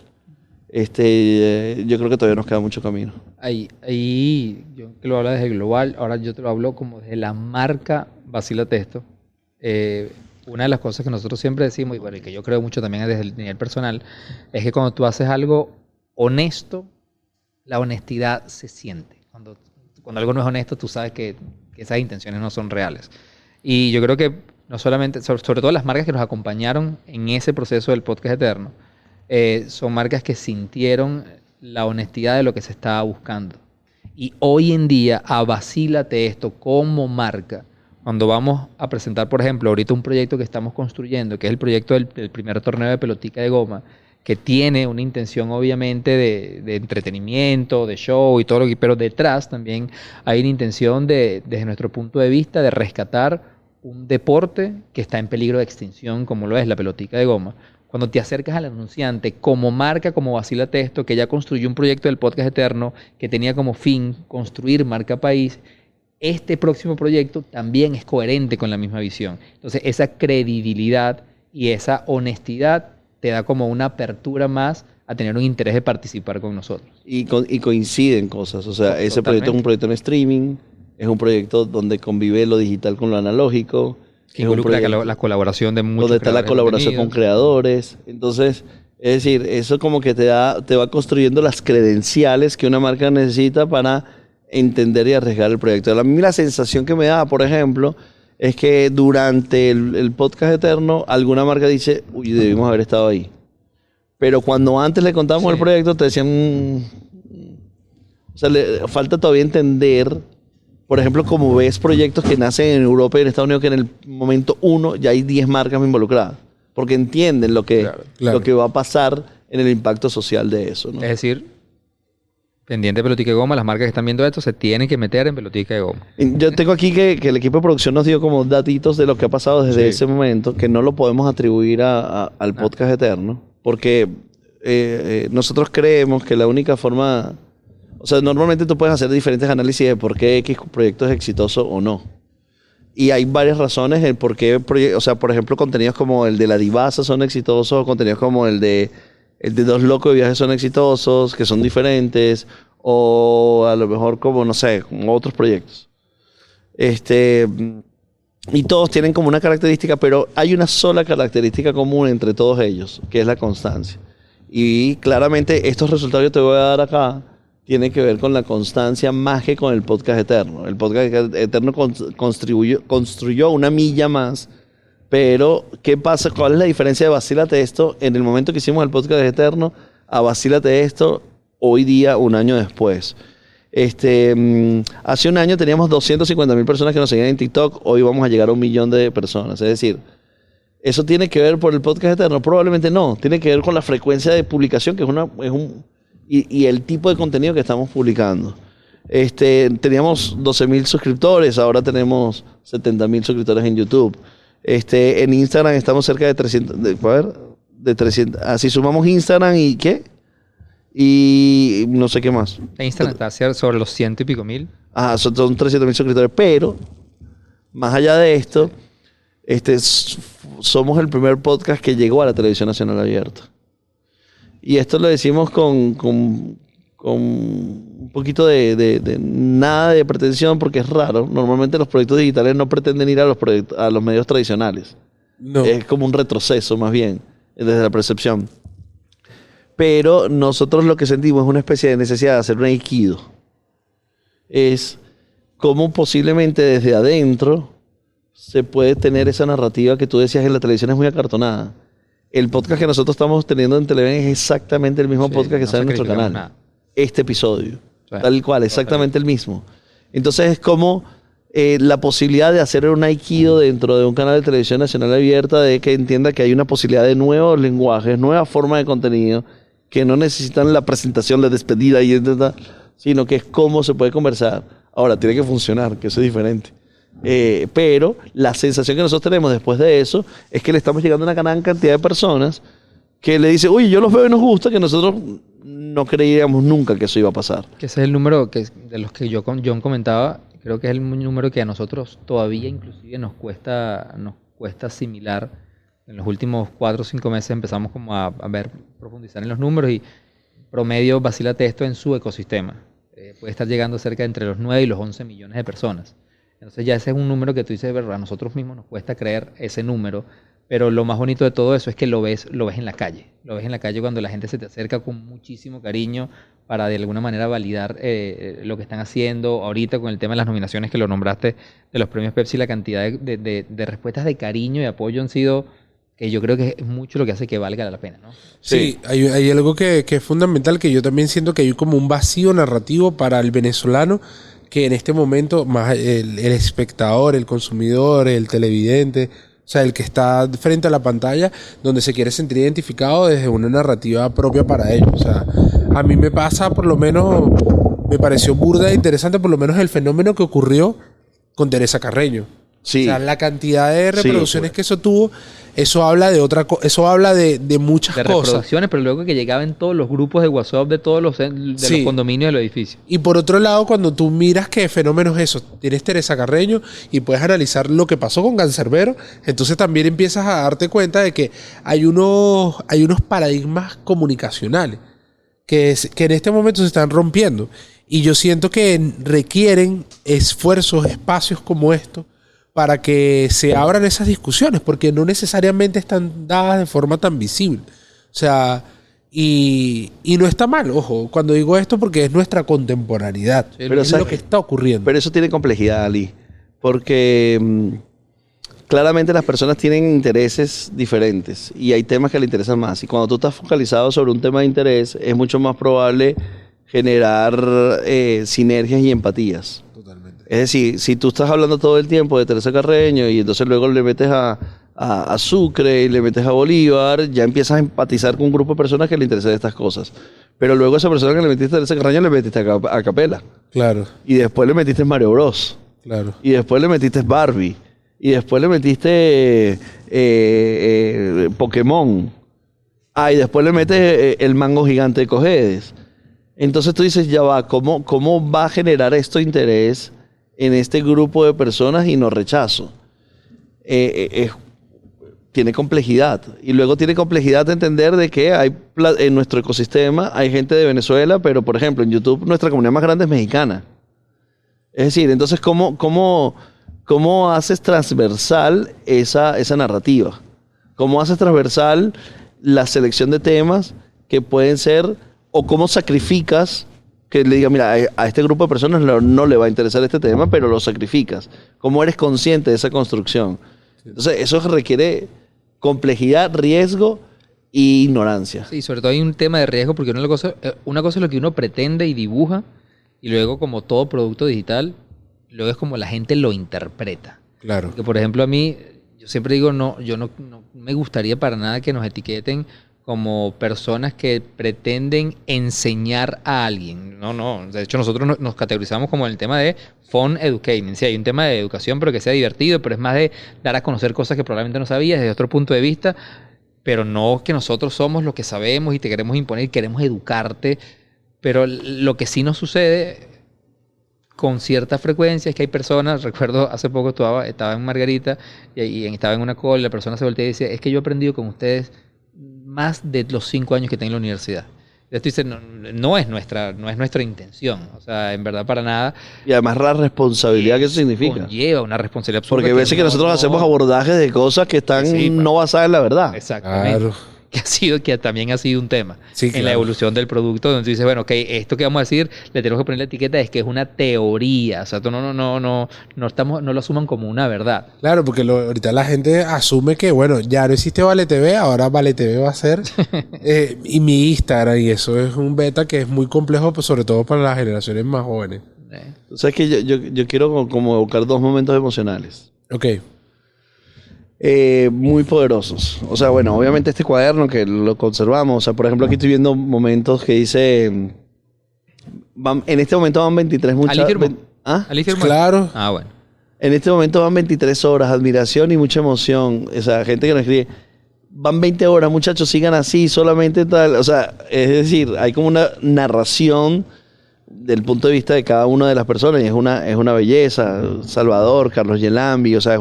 Yo creo que todavía nos queda mucho camino. Ahí yo que lo hablo desde global, ahora yo te lo hablo como desde la marca Vacílate Esto. Una de las cosas que nosotros siempre decimos, y bueno, y que yo creo mucho también desde el nivel personal, es que cuando tú haces algo honesto, la honestidad se siente. Cuando algo no es honesto, tú sabes que esas intenciones no son reales. Y yo creo que no solamente, sobre todo las marcas que nos acompañaron en ese proceso del podcast eterno, son marcas que sintieron la honestidad de lo que se estaba buscando. Y hoy en día, a Vacílate Esto como marca, cuando vamos a presentar, por ejemplo, ahorita un proyecto que estamos construyendo, que es el proyecto del primer torneo de pelotica de goma, que tiene una intención obviamente de entretenimiento, de show y todo lo que, pero detrás también hay una intención desde nuestro punto de vista de rescatar un deporte que está en peligro de extinción como lo es la pelotica de goma. Cuando te acercas al anunciante como marca, como Vacílate Esto, que ya construyó un proyecto del podcast eterno que tenía como fin construir marca país, este próximo proyecto también es coherente con la misma visión. Entonces, esa credibilidad y esa honestidad te da como una apertura más a tener un interés de participar con nosotros. Y coinciden cosas. O sea, ese proyecto es un proyecto en streaming, es un proyecto donde convive lo digital con lo analógico. Que involucra la colaboración de muchos donde está la colaboración con creadores. Entonces, es decir, eso como que te va construyendo las credenciales que una marca necesita para entender y arriesgar el proyecto. A mí la sensación que me da, por ejemplo, es que durante el podcast eterno alguna marca dice, uy, debimos haber estado ahí. Pero cuando antes le contábamos el proyecto te decían, o sea, le falta todavía entender, por ejemplo, como ves proyectos que nacen en Europa y en Estados Unidos que en el momento 1 ya hay 10 marcas involucradas, porque entienden lo que va a pasar en el impacto social de eso, ¿no? Es decir, pendiente de pelotica de goma, las marcas que están viendo esto se tienen que meter en pelotica de goma. Yo tengo aquí que el equipo de producción nos dio como datitos de lo que ha pasado desde ese momento, que no lo podemos atribuir al podcast eterno, porque nosotros creemos que la única forma, o sea, normalmente tú puedes hacer diferentes análisis de por qué X proyecto es exitoso o no. Y hay varias razones en por qué, o sea, por ejemplo, contenidos como el de La Divasa son exitosos, o contenidos como el de Dos Locos de Viajes son exitosos, que son diferentes, o a lo mejor como, no sé, como otros proyectos. Y todos tienen como una característica, pero hay una sola característica común entre todos ellos, que es la constancia. Y claramente estos resultados que te voy a dar acá tienen que ver con la constancia más que con el podcast eterno. El podcast eterno construyó una milla más. Pero, ¿qué pasa? ¿Cuál es la diferencia de Vacílate Esto en el momento que hicimos el podcast eterno a Vacílate Esto hoy día, un año después? Hace un año teníamos 250,000 personas que nos seguían en TikTok. Hoy vamos a llegar a 1 millón de personas. Es decir, ¿eso tiene que ver por el podcast eterno? Probablemente no. Tiene que ver con la frecuencia de publicación, que y el tipo de contenido que estamos publicando. Teníamos 12,000 suscriptores, ahora tenemos 70,000 suscriptores en YouTube. En Instagram estamos cerca de 300, de 300, así sumamos Instagram y ¿qué? Y no sé qué más. Instagram está sobre los 100 y pico mil. Ajá, son 300,000 suscriptores, pero más allá de esto, somos el primer podcast que llegó a la televisión nacional abierta. Y esto lo decimos con un poquito de nada de pretensión, porque es raro. Normalmente los proyectos digitales no pretenden ir a los medios tradicionales. No. Es como un retroceso, más bien, desde la percepción. Pero nosotros lo que sentimos es una especie de necesidad de hacer un aikido. Es cómo posiblemente desde adentro se puede tener esa narrativa que tú decías en la televisión es muy acartonada. El podcast que nosotros estamos teniendo en Televen es exactamente el mismo podcast que sale en nuestro canal. Nada. Este episodio, tal cual, exactamente el mismo. Entonces es como la posibilidad de hacer un aikido dentro de un canal de televisión nacional abierta, de que entienda que hay una posibilidad de nuevos lenguajes, nuevas formas de contenido, que no necesitan la presentación, la despedida, sino que es cómo se puede conversar. Ahora, tiene que funcionar, que eso es diferente. Pero la sensación que nosotros tenemos después de eso es que le estamos llegando a una gran cantidad de personas que le dicen, oye, yo los veo y nos gusta, que nosotros no creíamos nunca que eso iba a pasar. Que ese es el número de los que John comentaba. Creo que es el número que a nosotros todavía inclusive nos cuesta asimilar. En los últimos 4 o 5 meses empezamos como a profundizar en los números y promedio Vacílate Esto en su ecosistema. Puede estar llegando cerca de entre los 9 y los 11 millones de personas. Entonces ya ese es un número que tú dices, ¿verdad? A nosotros mismos nos cuesta creer ese número, pero lo más bonito de todo eso es que lo ves en la calle. Lo ves en la calle cuando la gente se te acerca con muchísimo cariño para de alguna manera validar lo que están haciendo. Ahorita con el tema de las nominaciones que lo nombraste de los premios Pepsi, la cantidad de respuestas de cariño y apoyo han sido, que yo creo que es mucho lo que hace que valga la pena, ¿no? Sí, hay algo que es fundamental, que yo también siento que hay como un vacío narrativo para el venezolano, que en este momento más el espectador, el consumidor, el televidente, o sea, el que está frente a la pantalla, donde se quiere sentir identificado desde una narrativa propia para ellos. O sea, a mí me pasa, por lo menos, me pareció burda e interesante, por lo menos el fenómeno que ocurrió con Teresa Carreño. Sí. O sea, la cantidad de reproducciones que eso tuvo, eso habla de eso habla de muchas de cosas. Reproducciones, pero luego que llegaba en todos los grupos de WhatsApp de todos los condominios del edificio. Y por otro lado, cuando tú miras qué fenómeno es eso, tienes Teresa Carreño y puedes analizar lo que pasó con Cancerbero, entonces también empiezas a darte cuenta de que hay unos paradigmas comunicacionales que en este momento se están rompiendo. Y yo siento que requieren esfuerzos, espacios como estos, para que se abran esas discusiones, porque no necesariamente están dadas de forma tan visible. O sea, y no está mal, ojo, cuando digo esto, porque es nuestra contemporaneidad, Sí, pero es lo que está ocurriendo. Pero eso tiene complejidad, Ali, porque claramente las personas tienen intereses diferentes y hay temas que le interesan más. Y cuando tú estás focalizado sobre un tema de interés, es mucho más probable generar sinergias y empatías. Totalmente. Es decir, si tú estás hablando todo el tiempo de Teresa Carreño y entonces luego le metes a Sucre y le metes a Bolívar, ya empiezas a empatizar con un grupo de personas que le interesan estas cosas. Pero luego a esa persona que le metiste a Teresa Carreño le metiste a Capela. Claro, Y después le metiste Mario Bros. claro. Y después le metiste Barbie. Y después le metiste Pokémon. Y después le metes el mango gigante de Cojedes. Entonces tú dices, ya va, ¿cómo va a generar esto interés en este grupo de personas y no rechazo? Tiene complejidad. Y luego tiene complejidad de entender de que en nuestro ecosistema hay gente de Venezuela, pero por ejemplo en YouTube nuestra comunidad más grande es mexicana. Es decir, entonces ¿cómo haces transversal esa narrativa? ¿Cómo haces transversal la selección de temas que pueden ser, o cómo sacrificas que le diga, mira, a este grupo de personas no le va a interesar este tema, pero lo sacrificas? ¿Cómo eres consciente de esa construcción? Entonces, eso requiere complejidad, riesgo e ignorancia. Sí, sobre todo hay un tema de riesgo, porque una cosa es lo que uno pretende y dibuja, y luego, como todo producto digital, luego es como la gente lo interpreta. Claro. Porque, por ejemplo, a mí, yo siempre digo, yo no me gustaría para nada que nos etiqueten como personas que pretenden enseñar a alguien. No. De hecho, nosotros nos categorizamos como en el tema de fun educating. Sí, hay un tema de educación, pero que sea divertido, pero es más de dar a conocer cosas que probablemente no sabías desde otro punto de vista, pero no que nosotros somos lo que sabemos y te queremos imponer, queremos educarte. Pero lo que sí nos sucede con cierta frecuencia es que hay personas, recuerdo hace poco estaba en Margarita y estaba en una call, y la persona se voltea y dice, es que yo he aprendido con ustedes más de los 5 años que tengo en la universidad. Y tú dices, no es nuestra intención, o sea, en verdad para nada. Y además la responsabilidad que eso significa. Conlleva una responsabilidad absurda. Porque a veces que nosotros hacemos abordajes de cosas que están no basadas en la verdad. Exactamente. Claro. Que también ha sido un tema Sí, en la claro. evolución del producto, donde tú dices, bueno, ok, esto que vamos a decir, le tenemos que poner la etiqueta, es que es una teoría, o sea, tú no lo asuman como una verdad. Claro, porque ahorita la gente asume que, bueno, ya no existe Vale TV, ahora Vale TV va a ser y mi Instagram, y eso es un beta que es muy complejo, pues, sobre todo para las generaciones más jóvenes. Entonces es que yo quiero como evocar 2 momentos emocionales. Ok. Muy poderosos. O sea, bueno, obviamente este cuaderno que lo conservamos. O sea, por ejemplo, aquí estoy viendo momentos que dice... en este momento van 23 muchachos. ¿Ali firmó? ¿Ah? ¿Ali firmó? Claro. Ah, bueno. En este momento van 23 horas, admiración y mucha emoción. O sea, gente que nos escribe, van 20 horas, muchachos, sigan así, solamente tal. O sea, es decir, hay como una narración del punto de vista de cada una de las personas y es una belleza. Salvador, Carlos Yelambi, o sea,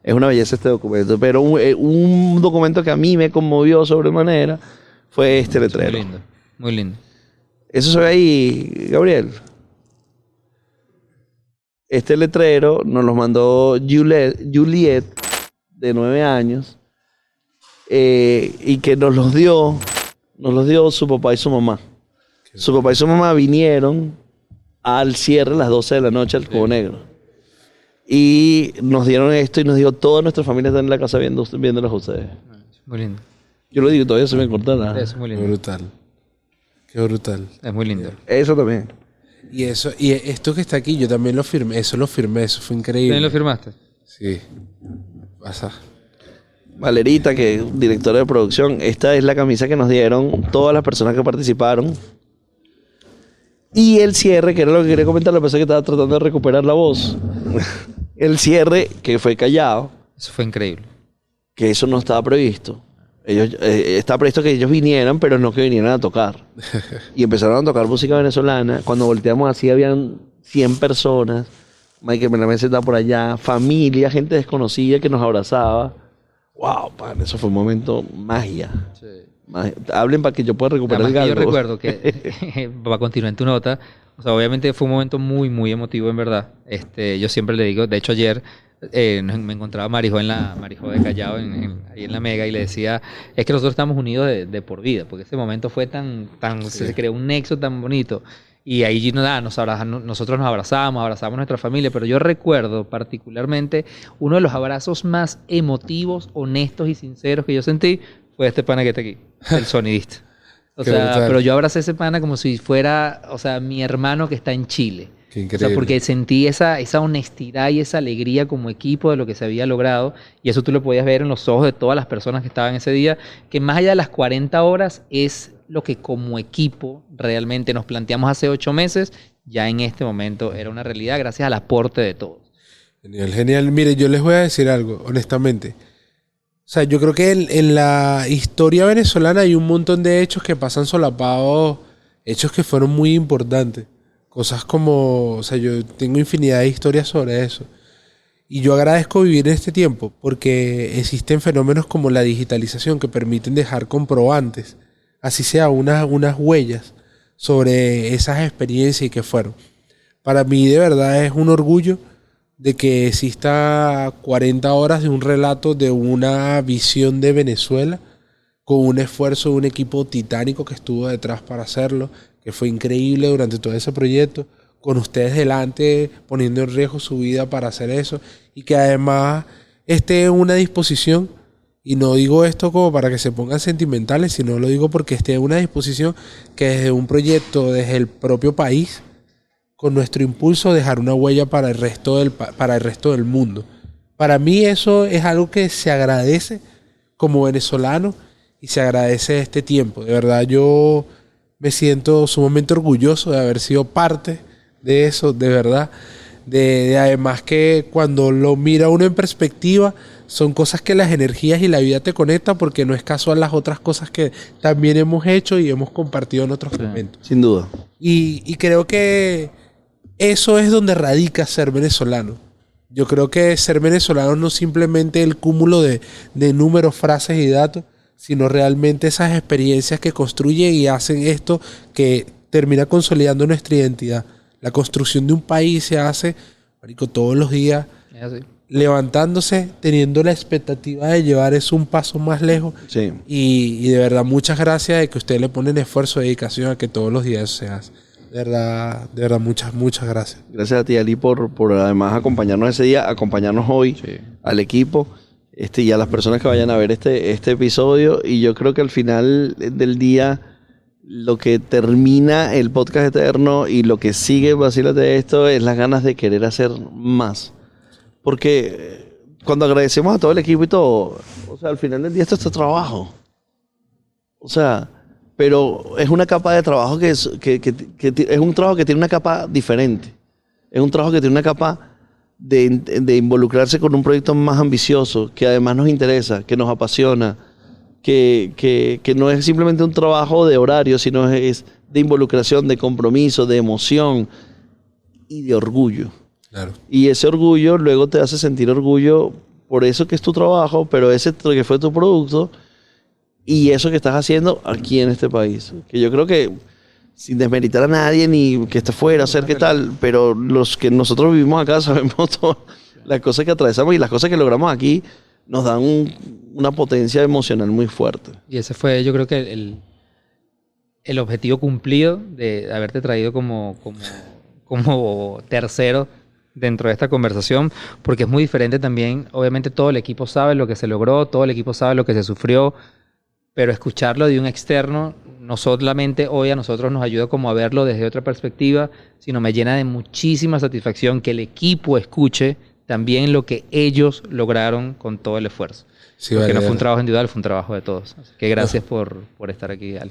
es una belleza este documento. Pero un documento que a mí me conmovió sobremanera fue este letrero. Muy lindo, muy lindo. Eso se ve ahí, Gabriel. Este letrero nos lo mandó Juliet, de 9 años, y que nos los dio su papá y su mamá. Su papá y su mamá vinieron al cierre a las 12 de la noche al Cubo Negro. Y nos dieron esto y nos dijo, toda nuestra familia está en la casa viéndolos a ustedes. Muy lindo. Yo lo digo, todavía se me corta nada. Es muy Qué lindo. brutal. Qué brutal. Es muy lindo. Eso también. Y esto que está aquí, yo también lo firmé. Eso fue increíble. ¿También lo firmaste? Sí. Pasa. Valerita, que es directora de producción, esta es la camisa que nos dieron todas las personas que participaron. Y el cierre, que era lo que quería comentar, lo que pasa es que estaba tratando de recuperar la voz. El cierre, que fue callado, Eso fue increíble. que eso no estaba previsto. Estaba previsto que ellos vinieran, pero no que vinieran a tocar. Y empezaron a tocar música venezolana. Cuando volteamos así, habían 100 personas. Michael Benavente estaba por allá, familia, gente desconocida que nos abrazaba. Wow, pan, eso fue un momento magia. Sí. Hablen para que yo pueda recuperar el Además que galgo. yo recuerdo que, para continuar en tu nota, o sea, obviamente fue un momento muy, muy emotivo en verdad. Yo siempre le digo, de hecho ayer me encontraba Marijó de Callao ahí en la Mega y le decía, es que nosotros estamos unidos de por vida, porque ese momento fue tan Sí. se creó un nexo tan bonito. Y ahí nosotros nos abrazamos a nuestra familia, pero yo recuerdo particularmente uno de los abrazos más emotivos, honestos y sinceros que yo sentí fue este pana que está aquí, el sonidista. O Qué sea, brutal. pero yo abracé a ese pana como si fuera, o sea, mi hermano que está en Chile. Qué O increíble. sea, porque sentí esa honestidad y esa alegría como equipo de lo que se había logrado. Y eso tú lo podías ver en los ojos de todas las personas que estaban ese día, que más allá de las 40 horas es lo que como equipo realmente nos planteamos hace 8 meses, ya en este momento era una realidad gracias al aporte de todos. Genial, genial. Mire, yo les voy a decir algo, honestamente. O sea, yo creo que en la historia venezolana hay un montón de hechos que pasan solapados, hechos que fueron muy importantes. Cosas como, o sea, yo tengo infinidad de historias sobre eso. Y yo agradezco vivir en este tiempo porque existen fenómenos como la digitalización que permiten dejar comprobantes, así sea unas huellas sobre esas experiencias y que fueron. Para mí de verdad es un orgullo de que exista 40 horas de un relato de una visión de Venezuela con un esfuerzo de un equipo titánico que estuvo detrás para hacerlo, que fue increíble durante todo ese proyecto, con ustedes delante poniendo en riesgo su vida para hacer eso y que además esté en una disposición, y no digo esto como para que se pongan sentimentales, sino lo digo porque esté en una disposición que desde un proyecto, desde el propio país, con nuestro impulso dejar una huella para el resto del mundo. Para mí eso es algo que se agradece como venezolano y se agradece este tiempo. De verdad yo me siento sumamente orgulloso de haber sido parte de eso, de verdad. De además que cuando lo mira uno en perspectiva, son cosas que las energías y la vida te conectan porque no es casual las otras cosas que también hemos hecho y hemos compartido en otros momentos. Sin duda. Y creo que eso es donde radica ser venezolano. Yo creo que ser venezolano no es simplemente el cúmulo de números, frases y datos, sino realmente esas experiencias que construyen y hacen esto que termina consolidando nuestra identidad. La construcción de un país se hace, marico, todos los días, Es así. levantándose, teniendo la expectativa de llevar eso un paso más lejos. Sí. Y de verdad, muchas gracias de que ustedes le ponen esfuerzo y dedicación a que todos los días eso se hace. De verdad, muchas gracias. Gracias a ti, Ali, por además acompañarnos ese día, acompañarnos hoy al equipo y a las personas que vayan a ver este episodio. Y yo creo que al final del día lo que termina el podcast eterno y lo que sigue Vacílate Esto es las ganas de querer hacer más. Porque cuando agradecemos a todo el equipo y todo, o sea, al final del día esto es trabajo. O sea, pero es una capa de trabajo que es un trabajo que tiene una capa diferente. Es un trabajo que tiene una capa de involucrarse con un proyecto más ambicioso, que además nos interesa, que nos apasiona, que no es simplemente un trabajo de horario, sino es de involucración, de compromiso, de emoción y de orgullo. Claro. Y ese orgullo luego te hace sentir orgullo por eso que es tu trabajo, pero ese que fue tu producto y eso que estás haciendo aquí en este país. Que yo creo que, sin desmeritar a nadie ni que esté fuera, hacer qué tal, pero los que nosotros vivimos acá sabemos todas las cosas que atravesamos y las cosas que logramos aquí nos dan una potencia emocional muy fuerte. Y ese fue, yo creo que el objetivo cumplido de haberte traído como tercero dentro de esta conversación, porque es muy diferente también. Obviamente todo el equipo sabe lo que se logró, todo el equipo sabe lo que se sufrió, pero escucharlo de un externo no solamente hoy a nosotros nos ayuda como a verlo desde otra perspectiva, sino me llena de muchísima satisfacción que el equipo escuche también lo que ellos lograron con todo el esfuerzo. Sí, porque no fue un trabajo individual, fue un trabajo de todos. Así que gracias por estar aquí, Ale.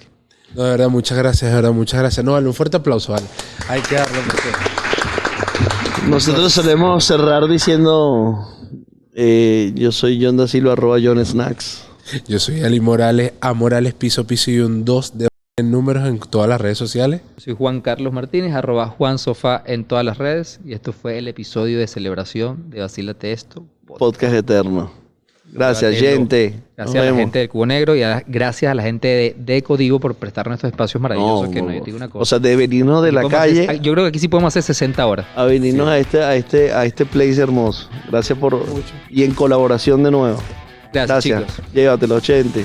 No, de verdad, muchas gracias, de verdad, muchas gracias. No, Ale, un fuerte aplauso, Ale. Hay que darle Nosotros solemos cerrar diciendo yo soy John Da Silva, @JohnSnacks. Yo soy Ali Morales, a Morales piso y un 2 de números en todas las redes sociales. Soy Juan Carlos Martínez, @JuanSofá en todas las redes. Y esto fue el episodio de celebración de Vacílate Esto. Podcast eterno. Gracias, gente. Gracias a la gente del Cubo Negro y gracias a la gente de Código por prestarnos estos espacios maravillosos. Yo te digo una cosa. O sea, de venirnos de la calle. Yo creo que aquí sí podemos hacer 60 horas. A venirnos a este place hermoso. Gracias por... Y en colaboración de nuevo. Gracias, chicos. Llévatelo, gente.